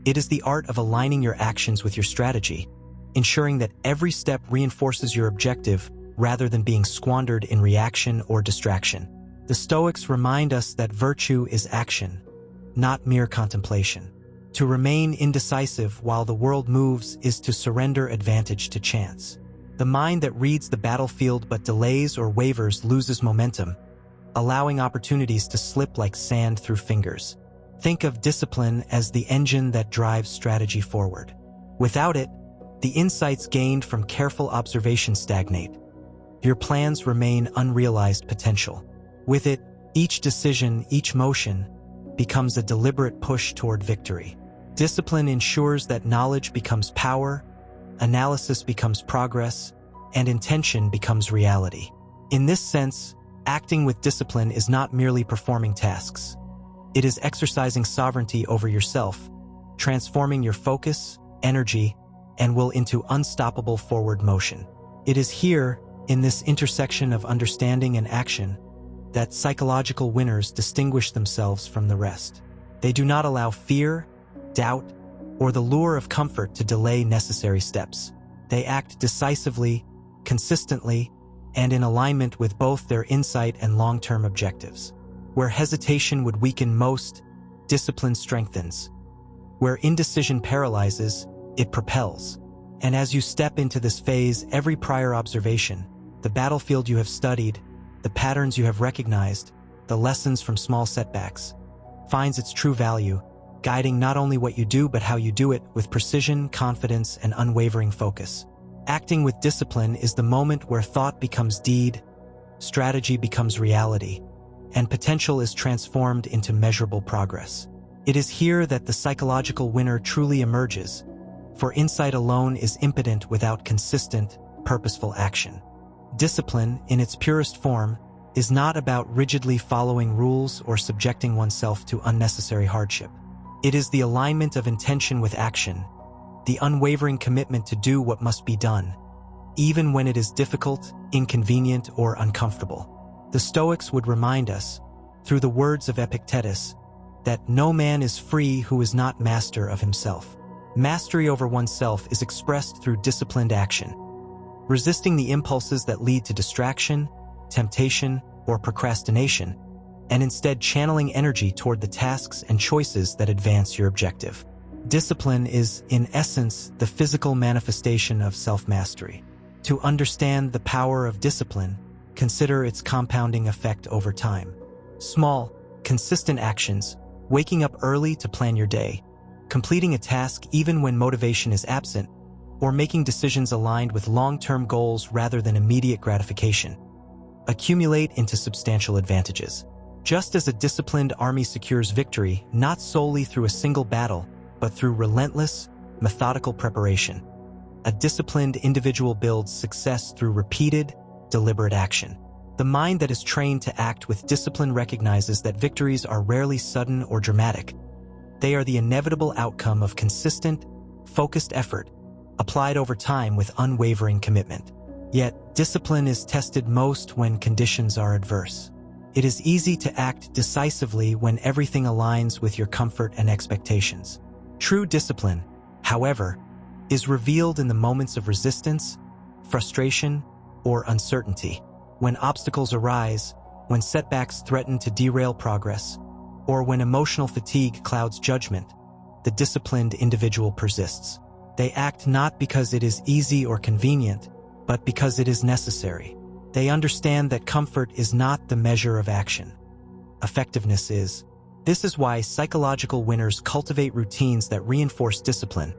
It is the art of aligning your actions with your strategy, ensuring that every step reinforces your objective rather than being squandered in reaction or distraction. The Stoics remind us that virtue is action, not mere contemplation. To remain indecisive while the world moves is to surrender advantage to chance. The mind that reads the battlefield but delays or wavers loses momentum, allowing opportunities to slip like sand through fingers. Think of discipline as the engine that drives strategy forward. Without it, the insights gained from careful observation stagnate. Your plans remain unrealized potential. With it, each decision, each motion, becomes a deliberate push toward victory. Discipline ensures that knowledge becomes power, analysis becomes progress, and intention becomes reality. In this sense, acting with discipline is not merely performing tasks. It is exercising sovereignty over yourself, transforming your focus, energy, and will into unstoppable forward motion. It is here, in this intersection of understanding and action, that psychological winners distinguish themselves from the rest. They do not allow fear, doubt, or the lure of comfort to delay necessary steps. They act decisively, consistently, and in alignment with both their insight and long-term objectives. Where hesitation would weaken most, discipline strengthens. Where indecision paralyzes, it propels. And as you step into this phase, every prior observation, the battlefield you have studied, the patterns you have recognized, the lessons from small setbacks, finds its true value, guiding not only what you do but how you do it with precision, confidence, and unwavering focus. Acting with discipline is the moment where thought becomes deed, strategy becomes reality, and potential is transformed into measurable progress. It is here that the psychological winner truly emerges, for insight alone is impotent without consistent, purposeful action. Discipline, in its purest form, is not about rigidly following rules or subjecting oneself to unnecessary hardship. It is the alignment of intention with action, the unwavering commitment to do what must be done, even when it is difficult, inconvenient, or uncomfortable. The Stoics would remind us, through the words of Epictetus, that no man is free who is not master of himself. Mastery over oneself is expressed through disciplined action, resisting the impulses that lead to distraction, temptation, or procrastination, and instead channeling energy toward the tasks and choices that advance your objective. Discipline is, in essence, the physical manifestation of self-mastery. To understand the power of discipline, consider its compounding effect over time. Small, consistent actions, waking up early to plan your day, completing a task even when motivation is absent, or making decisions aligned with long-term goals rather than immediate gratification, accumulate into substantial advantages. Just as a disciplined army secures victory not solely through a single battle, but through relentless, methodical preparation, a disciplined individual builds success through repeated, deliberate action. The mind that is trained to act with discipline recognizes that victories are rarely sudden or dramatic. They are the inevitable outcome of consistent, focused effort, applied over time with unwavering commitment. Yet, discipline is tested most when conditions are adverse. It is easy to act decisively when everything aligns with your comfort and expectations. True discipline, however, is revealed in the moments of resistance, frustration, or uncertainty. When obstacles arise, when setbacks threaten to derail progress, or when emotional fatigue clouds judgment, the disciplined individual persists. They act not because it is easy or convenient, but because it is necessary. They understand that comfort is not the measure of action. Effectiveness is. This is why psychological winners cultivate routines that reinforce discipline,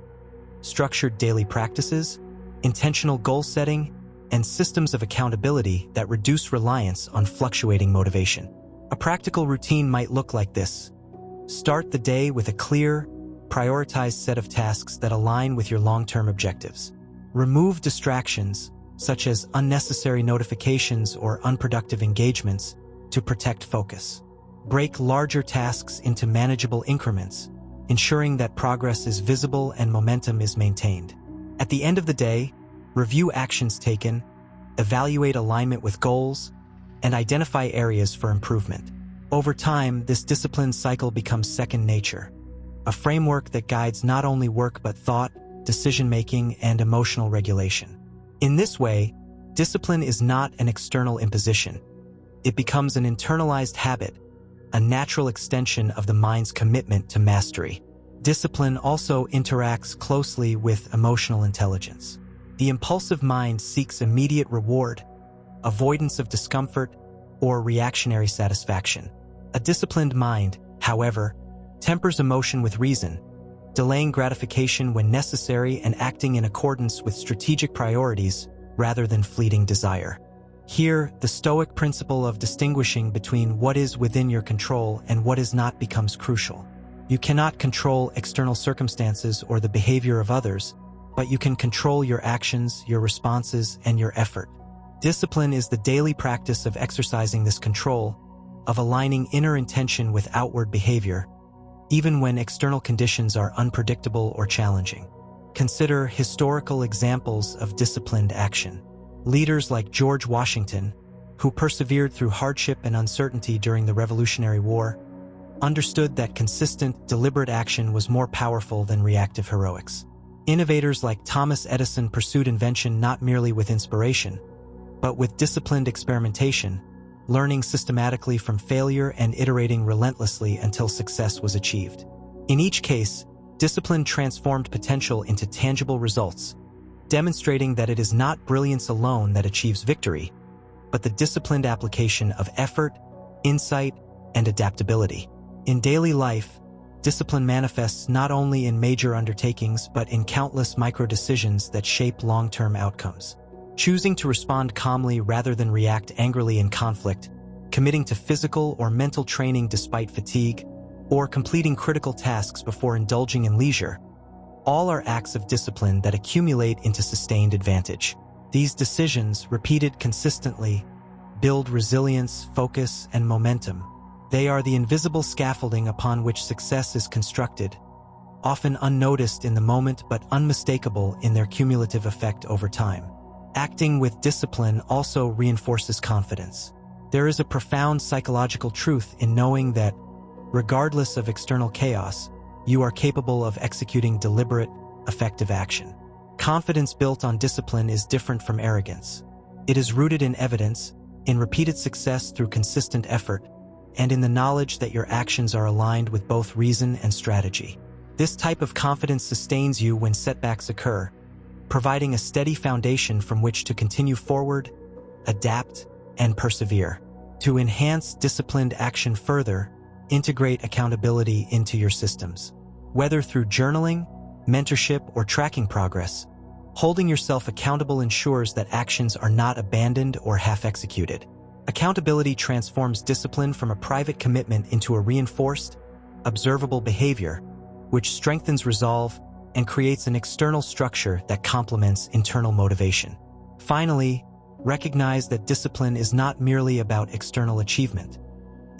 structured daily practices, intentional goal setting, and systems of accountability that reduce reliance on fluctuating motivation. A practical routine might look like this. Start the day with a clear, prioritized set of tasks that align with your long-term objectives. Remove distractions, such as unnecessary notifications or unproductive engagements, to protect focus. Break larger tasks into manageable increments, ensuring that progress is visible and momentum is maintained. At the end of the day, review actions taken, evaluate alignment with goals, and identify areas for improvement. Over time, this disciplined cycle becomes second nature, a framework that guides not only work but thought, decision-making, and emotional regulation. In this way, discipline is not an external imposition. It becomes an internalized habit, a natural extension of the mind's commitment to mastery. Discipline also interacts closely with emotional intelligence. The impulsive mind seeks immediate reward, avoidance of discomfort, or reactionary satisfaction. A disciplined mind, however, tempers emotion with reason, delaying gratification when necessary and acting in accordance with strategic priorities rather than fleeting desire. Here, the Stoic principle of distinguishing between what is within your control and what is not becomes crucial. You cannot control external circumstances or the behavior of others, but you can control your actions, your responses, and your effort. Discipline is the daily practice of exercising this control, of aligning inner intention with outward behavior, even when external conditions are unpredictable or challenging. Consider historical examples of disciplined action. Leaders like George Washington, who persevered through hardship and uncertainty during the Revolutionary War, understood that consistent, deliberate action was more powerful than reactive heroics. Innovators like Thomas Edison pursued invention not merely with inspiration, but with disciplined experimentation, learning systematically from failure and iterating relentlessly until success was achieved. In each case, discipline transformed potential into tangible results, demonstrating that it is not brilliance alone that achieves victory, but the disciplined application of effort, insight, and adaptability. In daily life, discipline manifests not only in major undertakings but in countless micro-decisions that shape long-term outcomes. Choosing to respond calmly rather than react angrily in conflict, committing to physical or mental training despite fatigue, or completing critical tasks before indulging in leisure, all are acts of discipline that accumulate into sustained advantage. These decisions, repeated consistently, build resilience, focus, and momentum. They are the invisible scaffolding upon which success is constructed, often unnoticed in the moment but unmistakable in their cumulative effect over time. Acting with discipline also reinforces confidence. There is a profound psychological truth in knowing that, regardless of external chaos, you are capable of executing deliberate, effective action. Confidence built on discipline is different from arrogance. It is rooted in evidence, in repeated success through consistent effort, and in the knowledge that your actions are aligned with both reason and strategy. This type of confidence sustains you when setbacks occur, providing a steady foundation from which to continue forward, adapt, and persevere. To enhance disciplined action further, integrate accountability into your systems. Whether through journaling, mentorship, or tracking progress, holding yourself accountable ensures that actions are not abandoned or half-executed. Accountability transforms discipline from a private commitment into a reinforced, observable behavior, which strengthens resolve and creates an external structure that complements internal motivation. Finally, recognize that discipline is not merely about external achievement.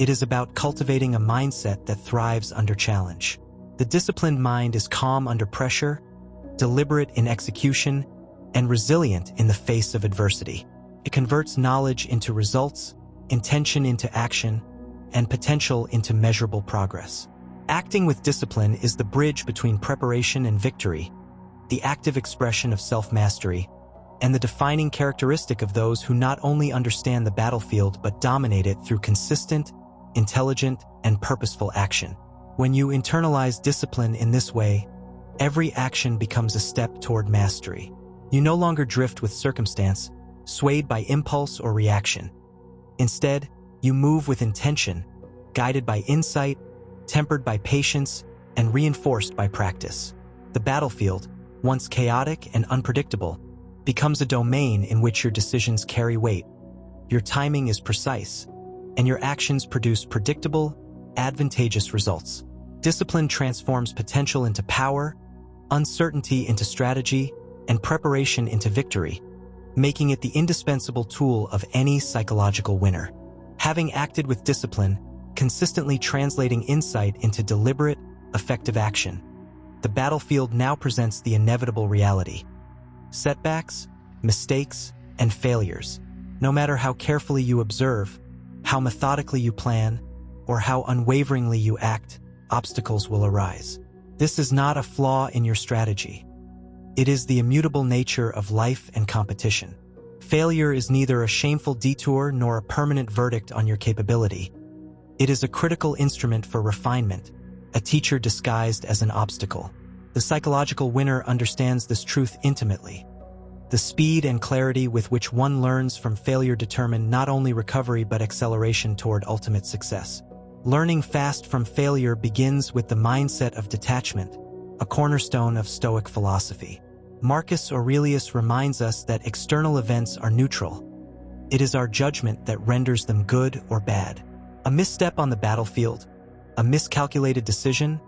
It is about cultivating a mindset that thrives under challenge. The disciplined mind is calm under pressure, deliberate in execution, and resilient in the face of adversity. It converts knowledge into results, intention into action, and potential into measurable progress. Acting with discipline is the bridge between preparation and victory, the active expression of self-mastery, and the defining characteristic of those who not only understand the battlefield but dominate it through consistent, intelligent, and purposeful action. When you internalize discipline in this way, every action becomes a step toward mastery. You no longer drift with circumstance, swayed by impulse or reaction. Instead, you move with intention, guided by insight, tempered by patience, and reinforced by practice. The battlefield, once chaotic and unpredictable, becomes a domain in which your decisions carry weight. Your timing is precise, and your actions produce predictable, advantageous results. Discipline transforms potential into power, uncertainty into strategy, and preparation into victory, making it the indispensable tool of any psychological winner. Having acted with discipline, consistently translating insight into deliberate, effective action, the battlefield now presents the inevitable reality. Setbacks, mistakes, and failures, no matter how carefully you observe, how methodically you plan, or how unwaveringly you act, obstacles will arise. This is not a flaw in your strategy. It is the immutable nature of life and competition. Failure is neither a shameful detour nor a permanent verdict on your capability. It is a critical instrument for refinement, a teacher disguised as an obstacle. The psychological winner understands this truth intimately. The speed and clarity with which one learns from failure determine not only recovery but acceleration toward ultimate success. Learning fast from failure begins with the mindset of detachment, a cornerstone of Stoic philosophy. Marcus Aurelius reminds us that external events are neutral. It is our judgment that renders them good or bad. A misstep on the battlefield, a miscalculated decision,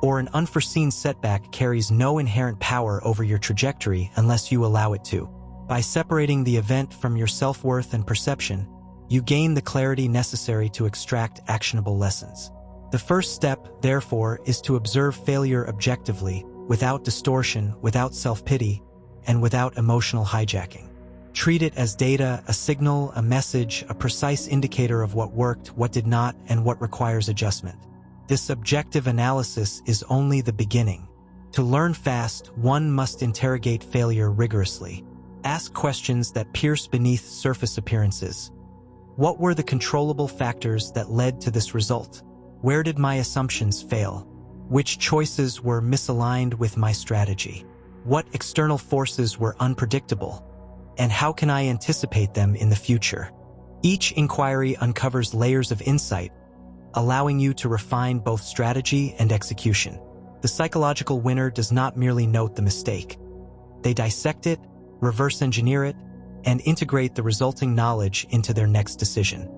or an unforeseen setback carries no inherent power over your trajectory unless you allow it to. By separating the event from your self-worth and perception, you gain the clarity necessary to extract actionable lessons. The first step, therefore, is to observe failure objectively, without distortion, without self-pity, and without emotional hijacking. Treat it as data, a signal, a message, a precise indicator of what worked, what did not, and what requires adjustment. This objective analysis is only the beginning. To learn fast, one must interrogate failure rigorously. Ask questions that pierce beneath surface appearances. What were the controllable factors that led to this result? Where did my assumptions fail? Which choices were misaligned with my strategy? What external forces were unpredictable? And how can I anticipate them in the future? Each inquiry uncovers layers of insight, allowing you to refine both strategy and execution. The psychological winner does not merely note the mistake. They dissect it, reverse engineer it, and integrate the resulting knowledge into their next decision.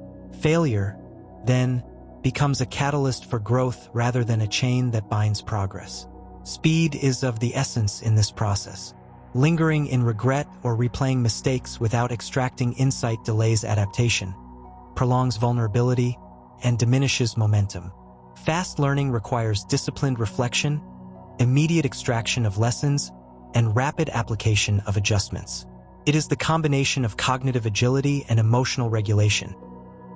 Failure, then, becomes a catalyst for growth rather than a chain that binds progress. Speed is of the essence in this process. Lingering in regret or replaying mistakes without extracting insight delays adaptation, prolongs vulnerability, and diminishes momentum. Fast learning requires disciplined reflection, immediate extraction of lessons, and rapid application of adjustments. It is the combination of cognitive agility and emotional regulation,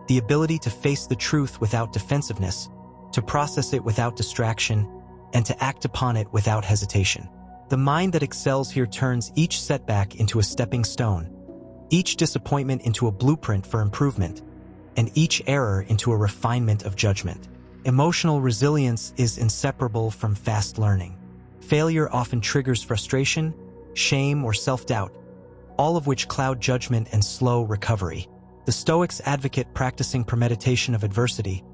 the ability to face the truth without defensiveness, to process it without distraction, and to act upon it without hesitation. The mind that excels here turns each setback into a stepping stone, each disappointment into a blueprint for improvement, and each error into a refinement of judgment. Emotional resilience is inseparable from fast learning. Failure often triggers frustration, shame, or self-doubt, all of which cloud judgment and slow recovery. The Stoics advocate practicing premeditation of adversity,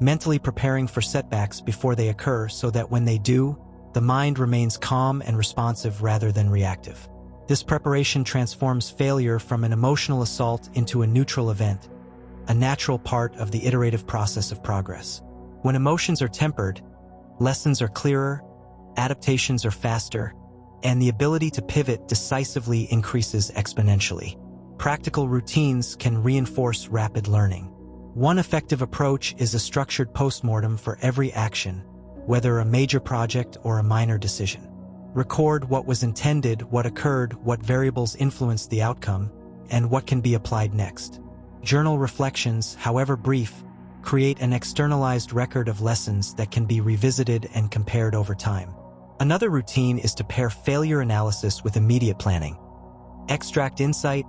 mentally preparing for setbacks before they occur so that when they do, the mind remains calm and responsive rather than reactive. This preparation transforms failure from an emotional assault into a neutral event, a natural part of the iterative process of progress. When emotions are tempered, lessons are clearer, adaptations are faster, and the ability to pivot decisively increases exponentially. Practical routines can reinforce rapid learning. One effective approach is a structured postmortem for every action, whether a major project or a minor decision. Record what was intended, what occurred, what variables influenced the outcome, and what can be applied next. Journal reflections, however brief, create an externalized record of lessons that can be revisited and compared over time. Another routine is to pair failure analysis with immediate planning. Extract insight,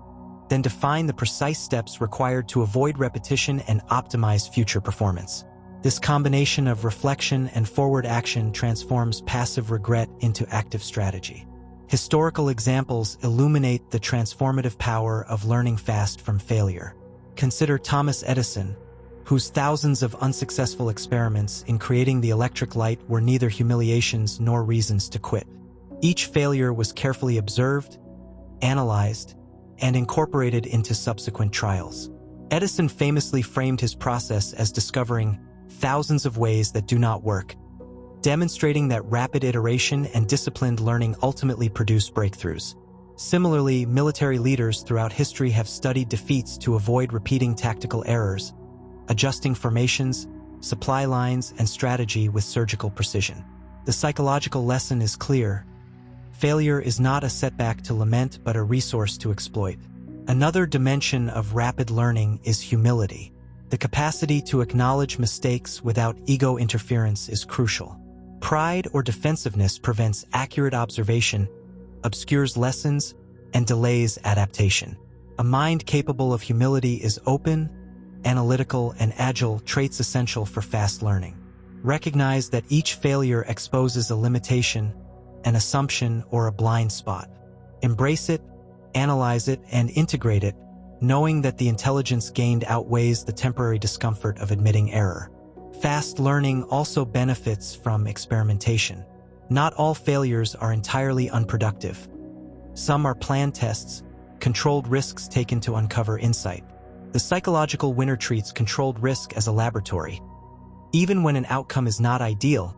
then define the precise steps required to avoid repetition and optimize future performance. This combination of reflection and forward action transforms passive regret into active strategy. Historical examples illuminate the transformative power of learning fast from failure. Consider Thomas Edison, whose thousands of unsuccessful experiments in creating the electric light were neither humiliations nor reasons to quit. Each failure was carefully observed, analyzed, and incorporated into subsequent trials. Edison famously framed his process as discovering thousands of ways that do not work, demonstrating that rapid iteration and disciplined learning ultimately produce breakthroughs. Similarly, military leaders throughout history have studied defeats to avoid repeating tactical errors, adjusting formations, supply lines, and strategy with surgical precision. The psychological lesson is clear. Failure is not a setback to lament but a resource to exploit. Another dimension of rapid learning is humility. The capacity to acknowledge mistakes without ego interference is crucial. Pride or defensiveness prevents accurate observation, obscures lessons, and delays adaptation. A mind capable of humility is open, analytical, and agile, traits essential for fast learning. Recognize that each failure exposes a limitation, an assumption, or a blind spot. Embrace it, analyze it, and integrate it, knowing that the intelligence gained outweighs the temporary discomfort of admitting error. Fast learning also benefits from experimentation. Not all failures are entirely unproductive. Some are planned tests, controlled risks taken to uncover insight. The psychological winner treats controlled risk as a laboratory. Even when an outcome is not ideal,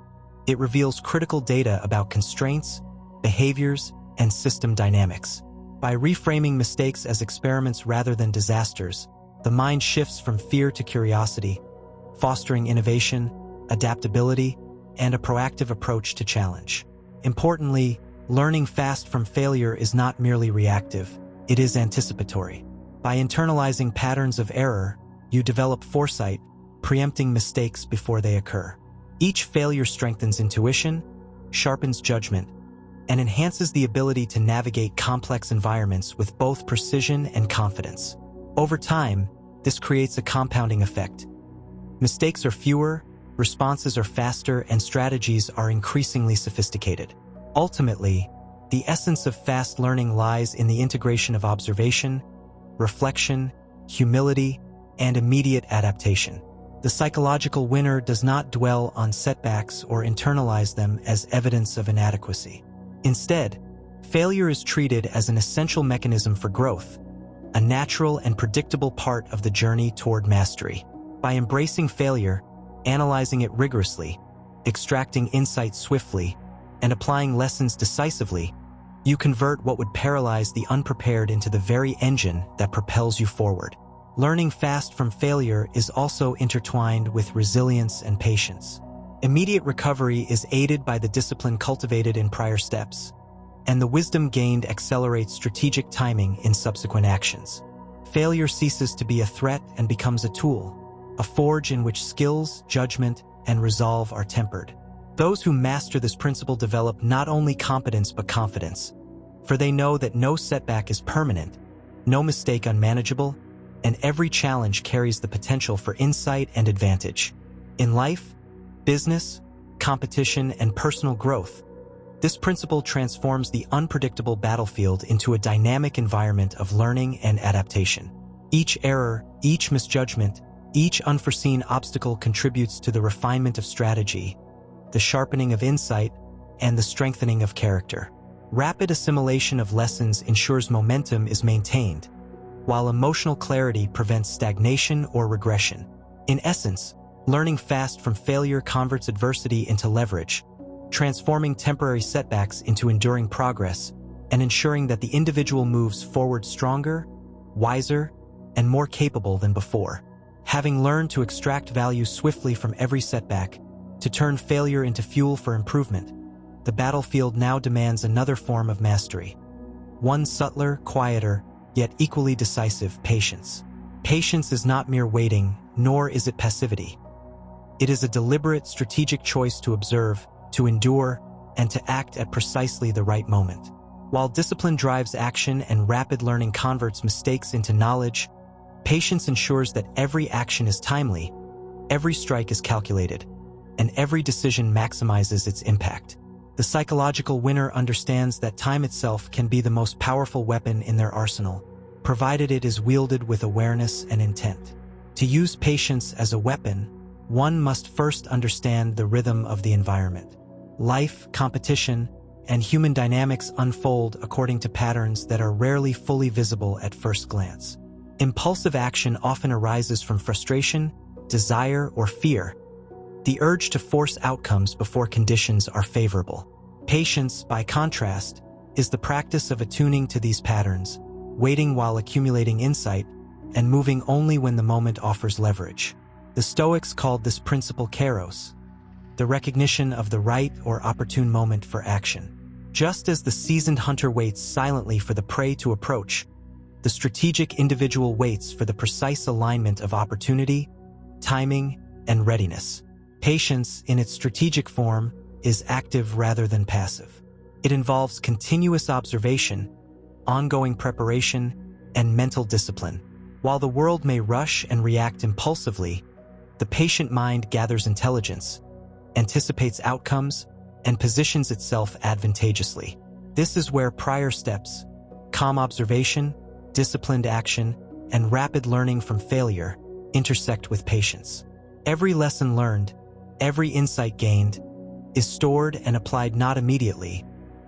it reveals critical data about constraints, behaviors, and system dynamics. By reframing mistakes as experiments rather than disasters, the mind shifts from fear to curiosity, fostering innovation, adaptability, and a proactive approach to challenge. Importantly, learning fast from failure is not merely reactive, it is anticipatory. By internalizing patterns of error, you develop foresight, preempting mistakes before they occur. Each failure strengthens intuition, sharpens judgment, and enhances the ability to navigate complex environments with both precision and confidence. Over time, this creates a compounding effect. Mistakes are fewer, responses are faster, and strategies are increasingly sophisticated. Ultimately, the essence of fast learning lies in the integration of observation, reflection, humility, and immediate adaptation. The psychological winner does not dwell on setbacks or internalize them as evidence of inadequacy. Instead, failure is treated as an essential mechanism for growth, a natural and predictable part of the journey toward mastery. By embracing failure, analyzing it rigorously, extracting insights swiftly, and applying lessons decisively, you convert what would paralyze the unprepared into the very engine that propels you forward. Learning fast from failure is also intertwined with resilience and patience. Immediate recovery is aided by the discipline cultivated in prior steps, and the wisdom gained accelerates strategic timing in subsequent actions. Failure ceases to be a threat and becomes a tool, a forge in which skills, judgment, and resolve are tempered. Those who master this principle develop not only competence but confidence, for they know that no setback is permanent, no mistake unmanageable, and every challenge carries the potential for insight and advantage. In life, business, competition, and personal growth, this principle transforms the unpredictable battlefield into a dynamic environment of learning and adaptation. Each error, each misjudgment, each unforeseen obstacle contributes to the refinement of strategy, the sharpening of insight, and the strengthening of character. Rapid assimilation of lessons ensures momentum is maintained, while emotional clarity prevents stagnation or regression. In essence, learning fast from failure converts adversity into leverage, transforming temporary setbacks into enduring progress, and ensuring that the individual moves forward stronger, wiser, and more capable than before. Having learned to extract value swiftly from every setback, to turn failure into fuel for improvement, the battlefield now demands another form of mastery. One subtler, quieter, yet equally decisive: patience. Patience is not mere waiting, nor is it passivity. It is a deliberate, strategic choice to observe, to endure, and to act at precisely the right moment. While discipline drives action and rapid learning converts mistakes into knowledge, patience ensures that every action is timely, every strike is calculated, and every decision maximizes its impact. The psychological winner understands that time itself can be the most powerful weapon in their arsenal, provided it is wielded with awareness and intent. To use patience as a weapon, one must first understand the rhythm of the environment. Life, competition, and human dynamics unfold according to patterns that are rarely fully visible at first glance. Impulsive action often arises from frustration, desire, or fear, the urge to force outcomes before conditions are favorable. Patience, by contrast, is the practice of attuning to these patterns, waiting while accumulating insight, and moving only when the moment offers leverage. The Stoics called this principle kairos, the recognition of the right or opportune moment for action. Just as the seasoned hunter waits silently for the prey to approach, the strategic individual waits for the precise alignment of opportunity, timing, and readiness. Patience, in its strategic form, is active rather than passive. It involves continuous observation, ongoing preparation, and mental discipline. While the world may rush and react impulsively, the patient mind gathers intelligence, anticipates outcomes, and positions itself advantageously. This is where prior steps, Calm observation, disciplined action, and rapid learning from failure intersect with patience. Every lesson learned, every insight gained, is stored and applied not immediately,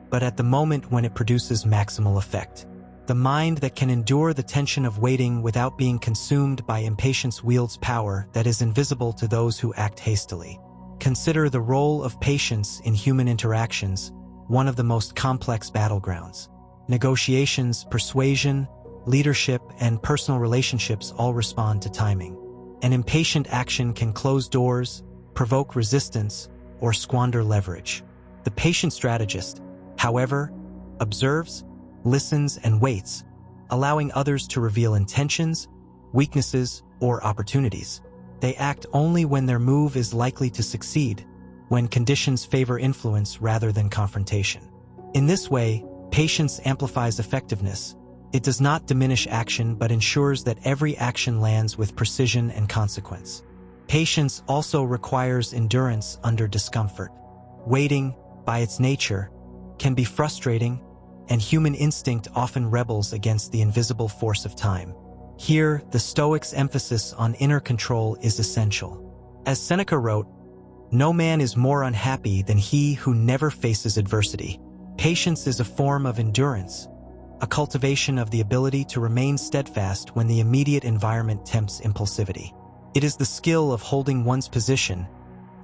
but at the moment when it produces maximal effect. The mind that can endure the tension of waiting without being consumed by impatience wields power that is invisible to those who act hastily. Consider the role of patience in human interactions, one of the most complex battlegrounds. Negotiations, persuasion, leadership, and personal relationships all respond to timing. An impatient action can close doors, provoke resistance, or squander leverage. The patient strategist, however, observes, listens, and waits, allowing others to reveal intentions, weaknesses, or opportunities. They act only when their move is likely to succeed, when conditions favor influence rather than confrontation. In this way, patience amplifies effectiveness. It does not diminish action but ensures that every action lands with precision and consequence. Patience also requires endurance under discomfort. Waiting, by its nature, can be frustrating, and human instinct often rebels against the invisible force of time. Here, the Stoics' emphasis on inner control is essential. As Seneca wrote, "No man is more unhappy than he who never faces adversity." Patience is a form of endurance, a cultivation of the ability to remain steadfast when the immediate environment tempts impulsivity. It is the skill of holding one's position,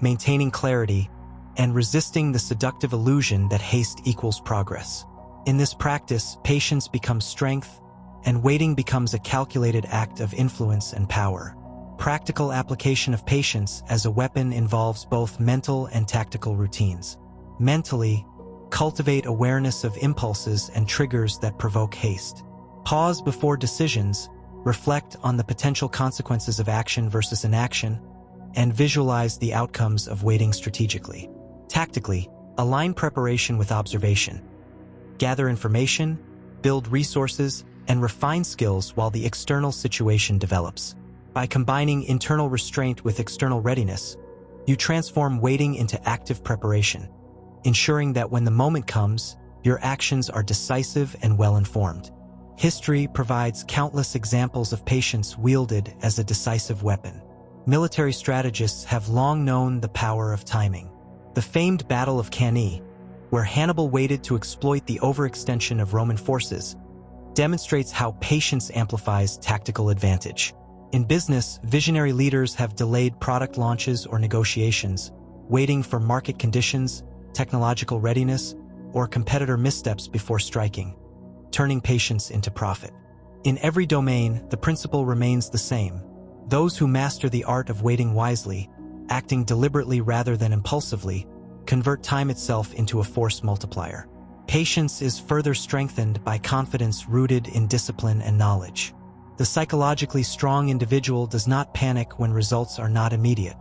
maintaining clarity, and resisting the seductive illusion that haste equals progress. In this practice, patience becomes strength, and waiting becomes a calculated act of influence and power. Practical application of patience as a weapon involves both mental and tactical routines. Mentally, cultivate awareness of impulses and triggers that provoke haste. Pause before decisions, reflect on the potential consequences of action versus inaction, and visualize the outcomes of waiting strategically. Tactically, align preparation with observation. Gather information, build resources, and refine skills while the external situation develops. By combining internal restraint with external readiness, you transform waiting into active preparation, ensuring that when the moment comes, your actions are decisive and well-informed. History provides countless examples of patience wielded as a decisive weapon. Military strategists have long known the power of timing. The famed Battle of Cannae, where Hannibal waited to exploit the overextension of Roman forces, demonstrates how patience amplifies tactical advantage. In business, visionary leaders have delayed product launches or negotiations, waiting for market conditions, technological readiness, or competitor missteps before striking, turning patience into profit. In every domain, the principle remains the same. Those who master the art of waiting wisely, acting deliberately rather than impulsively, convert time itself into a force multiplier. Patience is further strengthened by confidence rooted in discipline and knowledge. The psychologically strong individual does not panic when results are not immediate.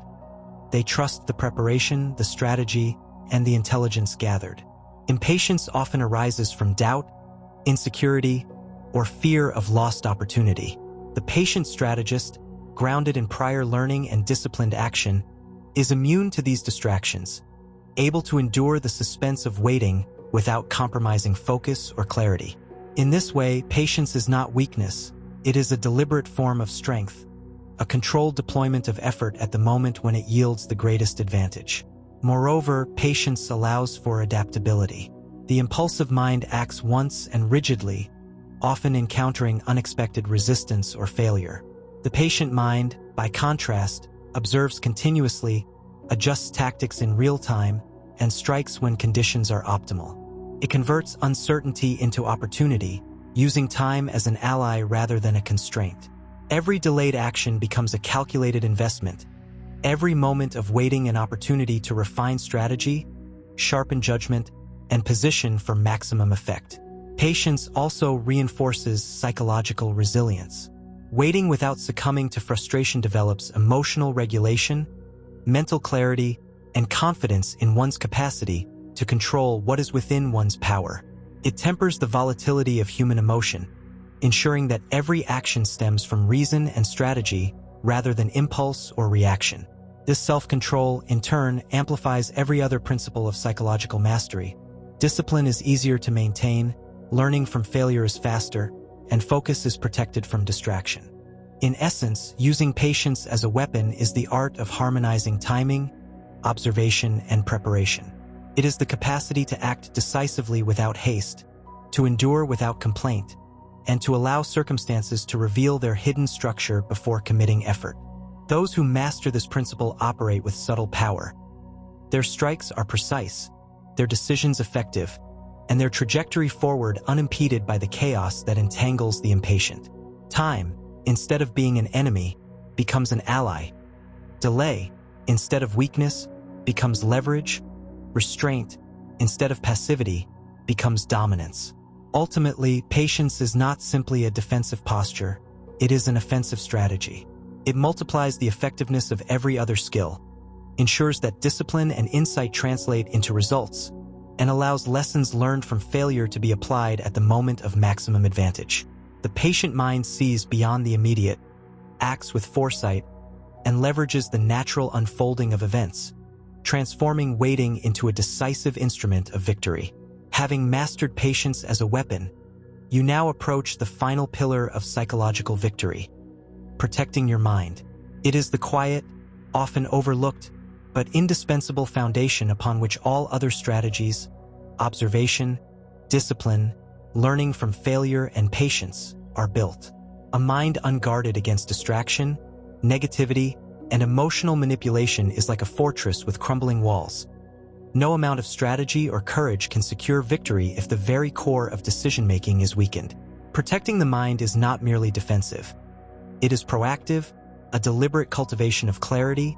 They trust the preparation, the strategy, and the intelligence gathered. Impatience often arises from doubt, insecurity, or fear of lost opportunity. The patient strategist, grounded in prior learning and disciplined action, is immune to these distractions, able to endure the suspense of waiting without compromising focus or clarity. In this way, patience is not weakness, it is a deliberate form of strength, a controlled deployment of effort at the moment when it yields the greatest advantage. Moreover, patience allows for adaptability. The impulsive mind acts once and rigidly, often encountering unexpected resistance or failure. The patient mind, by contrast, observes continuously, adjusts tactics in real time, and strikes when conditions are optimal. It converts uncertainty into opportunity, using time as an ally rather than a constraint. Every delayed action becomes a calculated investment, every moment of waiting an opportunity to refine strategy, sharpen judgment, and position for maximum effect. Patience also reinforces psychological resilience. Waiting without succumbing to frustration develops emotional regulation, mental clarity, and confidence in one's capacity to control what is within one's power. It tempers the volatility of human emotion, ensuring that every action stems from reason and strategy rather than impulse or reaction. This self-control, in turn, amplifies every other principle of psychological mastery. Discipline is easier to maintain, learning from failure is faster, and focus is protected from distraction. In essence, using patience as a weapon is the art of harmonizing timing, observation, and preparation. It is the capacity to act decisively without haste, to endure without complaint, and to allow circumstances to reveal their hidden structure before committing effort. Those who master this principle operate with subtle power. Their strikes are precise, their decisions effective, and their trajectory forward unimpeded by the chaos that entangles the impatient. Time, instead of being an enemy, becomes an ally. Delay, instead of weakness, becomes leverage. Restraint, instead of passivity, becomes dominance. Ultimately, patience is not simply a defensive posture, it is an offensive strategy. It multiplies the effectiveness of every other skill, ensures that discipline and insight translate into results, and allows lessons learned from failure to be applied at the moment of maximum advantage. The patient mind sees beyond the immediate, acts with foresight, and leverages the natural unfolding of events, transforming waiting into a decisive instrument of victory. Having mastered patience as a weapon, you now approach the final pillar of psychological victory: protecting your mind. It is the quiet, often overlooked, but indispensable foundation upon which all other strategies, observation, discipline, learning from failure, and patience are built. A mind unguarded against distraction, negativity, and emotional manipulation is like a fortress with crumbling walls. No amount of strategy or courage can secure victory if the very core of decision-making is weakened. Protecting the mind is not merely defensive. It is proactive, a deliberate cultivation of clarity,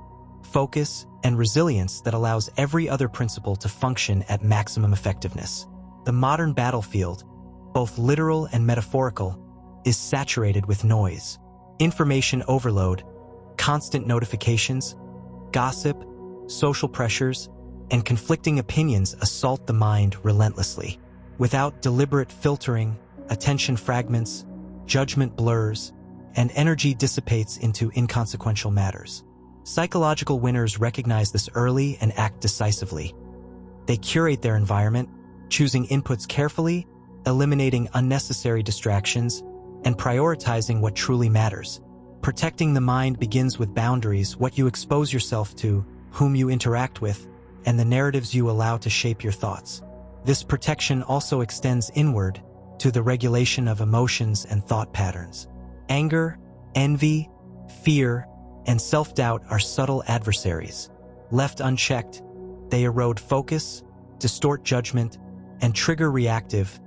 focus, and resilience that allows every other principle to function at maximum effectiveness. The modern battlefield, both literal and metaphorical, is saturated with noise. Information overload, constant notifications, gossip, social pressures, and conflicting opinions assault the mind relentlessly. Without deliberate filtering, attention fragments, judgment blurs, and energy dissipates into inconsequential matters. Psychological winners recognize this early and act decisively. They curate their environment, choosing inputs carefully, eliminating unnecessary distractions, and prioritizing what truly matters. Protecting the mind begins with boundaries: what you expose yourself to, whom you interact with, and the narratives you allow to shape your thoughts. This protection also extends inward to the regulation of emotions and thought patterns. Anger, envy, fear, and self-doubt are subtle adversaries. Left unchecked, they erode focus, distort judgment, and trigger reactive,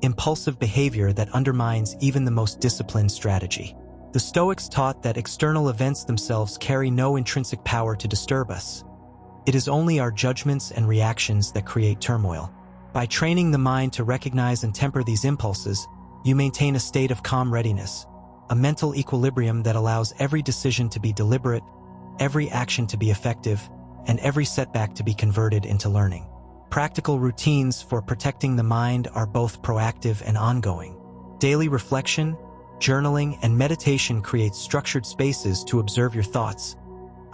impulsive behavior that undermines even the most disciplined strategy. The Stoics taught that external events themselves carry no intrinsic power to disturb us. It is only our judgments and reactions that create turmoil. By training the mind to recognize and temper these impulses, you maintain a state of calm readiness, a mental equilibrium that allows every decision to be deliberate, every action to be effective, and every setback to be converted into learning. Practical routines for protecting the mind are both proactive and ongoing. Daily reflection, journaling, and meditation create structured spaces to observe your thoughts,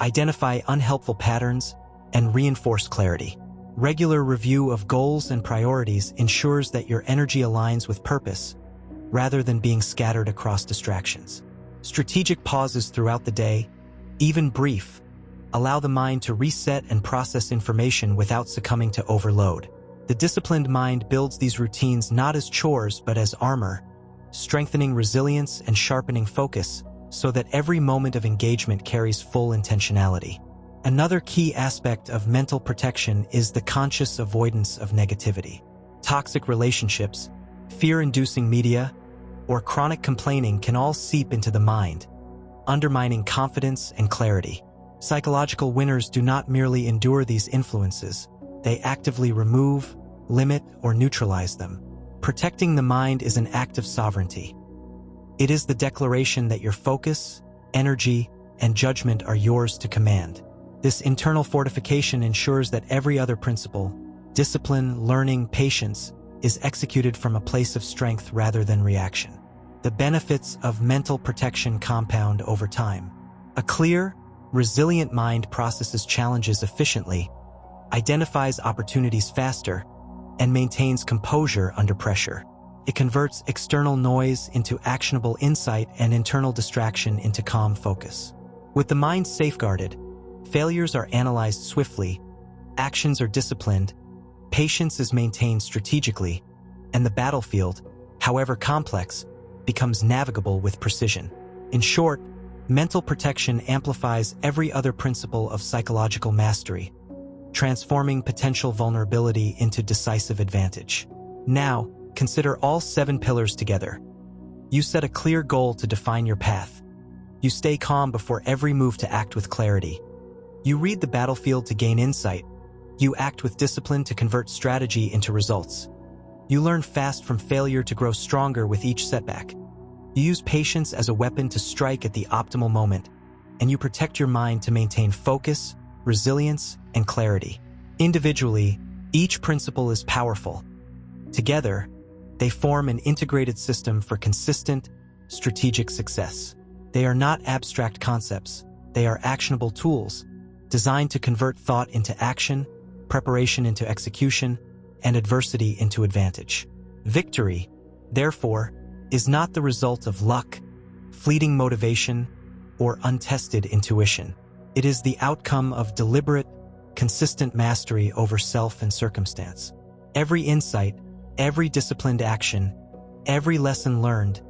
identify unhelpful patterns, and reinforce clarity. Regular review of goals and priorities ensures that your energy aligns with purpose, rather than being scattered across distractions. Strategic pauses throughout the day, even brief, allow the mind to reset and process information without succumbing to overload. The disciplined mind builds these routines not as chores but as armor, strengthening resilience and sharpening focus so that every moment of engagement carries full intentionality. Another key aspect of mental protection is the conscious avoidance of negativity. Toxic relationships, fear-inducing media, or chronic complaining can all seep into the mind, undermining confidence and clarity. Psychological winners do not merely endure these influences, they actively remove, limit, or neutralize them. Protecting the mind is an act of sovereignty. It is the declaration that your focus, energy, and judgment are yours to command. This internal fortification ensures that every other principle, discipline, learning, patience, is executed from a place of strength rather than reaction. The benefits of mental protection compound over time. A clear, resilient mind processes challenges efficiently, identifies opportunities faster, and maintains composure under pressure. It converts external noise into actionable insight and internal distraction into calm focus. With the mind safeguarded, failures are analyzed swiftly, actions are disciplined, patience is maintained strategically, and the battlefield, however complex, becomes navigable with precision. In short, mental protection amplifies every other principle of psychological mastery, transforming potential vulnerability into decisive advantage. Now, consider all 7 pillars together. You set a clear goal to define your path. You stay calm before every move to act with clarity. You read the battlefield to gain insight. You act with discipline to convert strategy into results. You learn fast from failure to grow stronger with each setback. You use patience as a weapon to strike at the optimal moment, and you protect your mind to maintain focus, resilience, and clarity. Individually, each principle is powerful. Together, they form an integrated system for consistent, strategic success. They are not abstract concepts. They are actionable tools designed to convert thought into action, preparation into execution, and adversity into advantage. Victory, therefore, is not the result of luck, fleeting motivation, or untested intuition. It is the outcome of deliberate, consistent mastery over self and circumstance. Every insight, every disciplined action, every lesson learned,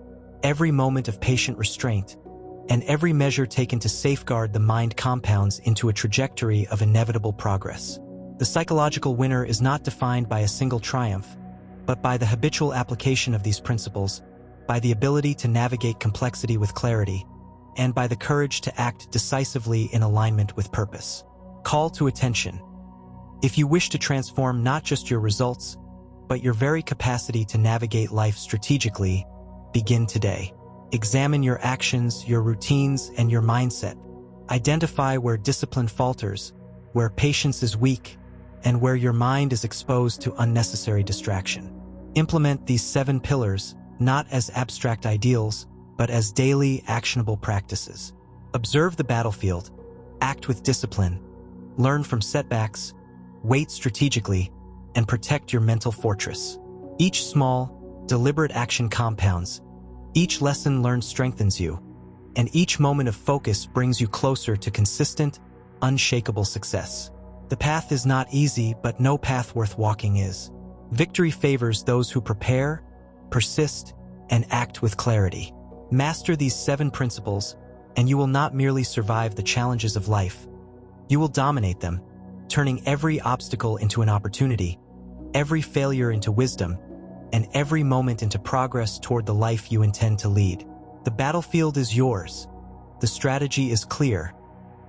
every moment of patient restraint, and every measure taken to safeguard the mind compounds into a trajectory of inevitable progress. The psychological winner is not defined by a single triumph, but by the habitual application of these principles, by the ability to navigate complexity with clarity, and by the courage to act decisively in alignment with purpose. Call to attention. If you wish to transform not just your results, but your very capacity to navigate life strategically, begin today. Examine your actions, your routines, and your mindset. Identify where discipline falters, where patience is weak, and where your mind is exposed to unnecessary distraction. Implement these 7 pillars, not as abstract ideals, but as daily, actionable practices. Observe the battlefield, act with discipline, learn from setbacks, wait strategically, and protect your mental fortress. Each small, deliberate action compounds, each lesson learned strengthens you, and each moment of focus brings you closer to consistent, unshakable success. The path is not easy, but no path worth walking is. Victory favors those who prepare, persist, and act with clarity. Master these 7 principles, and you will not merely survive the challenges of life. You will dominate them, turning every obstacle into an opportunity, every failure into wisdom, and every moment into progress toward the life you intend to lead. The battlefield is yours. The strategy is clear.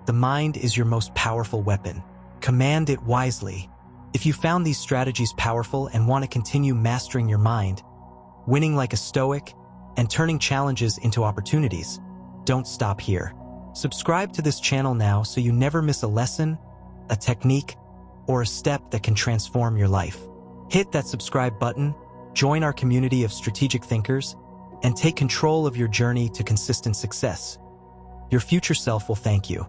The mind is your most powerful weapon. Command it wisely. If you found these strategies powerful and want to continue mastering your mind, winning like a Stoic, and turning challenges into opportunities, don't stop here. Subscribe to this channel now so you never miss a lesson, a technique, or a step that can transform your life. Hit that subscribe button, join our community of strategic thinkers, and take control of your journey to consistent success. Your future self will thank you.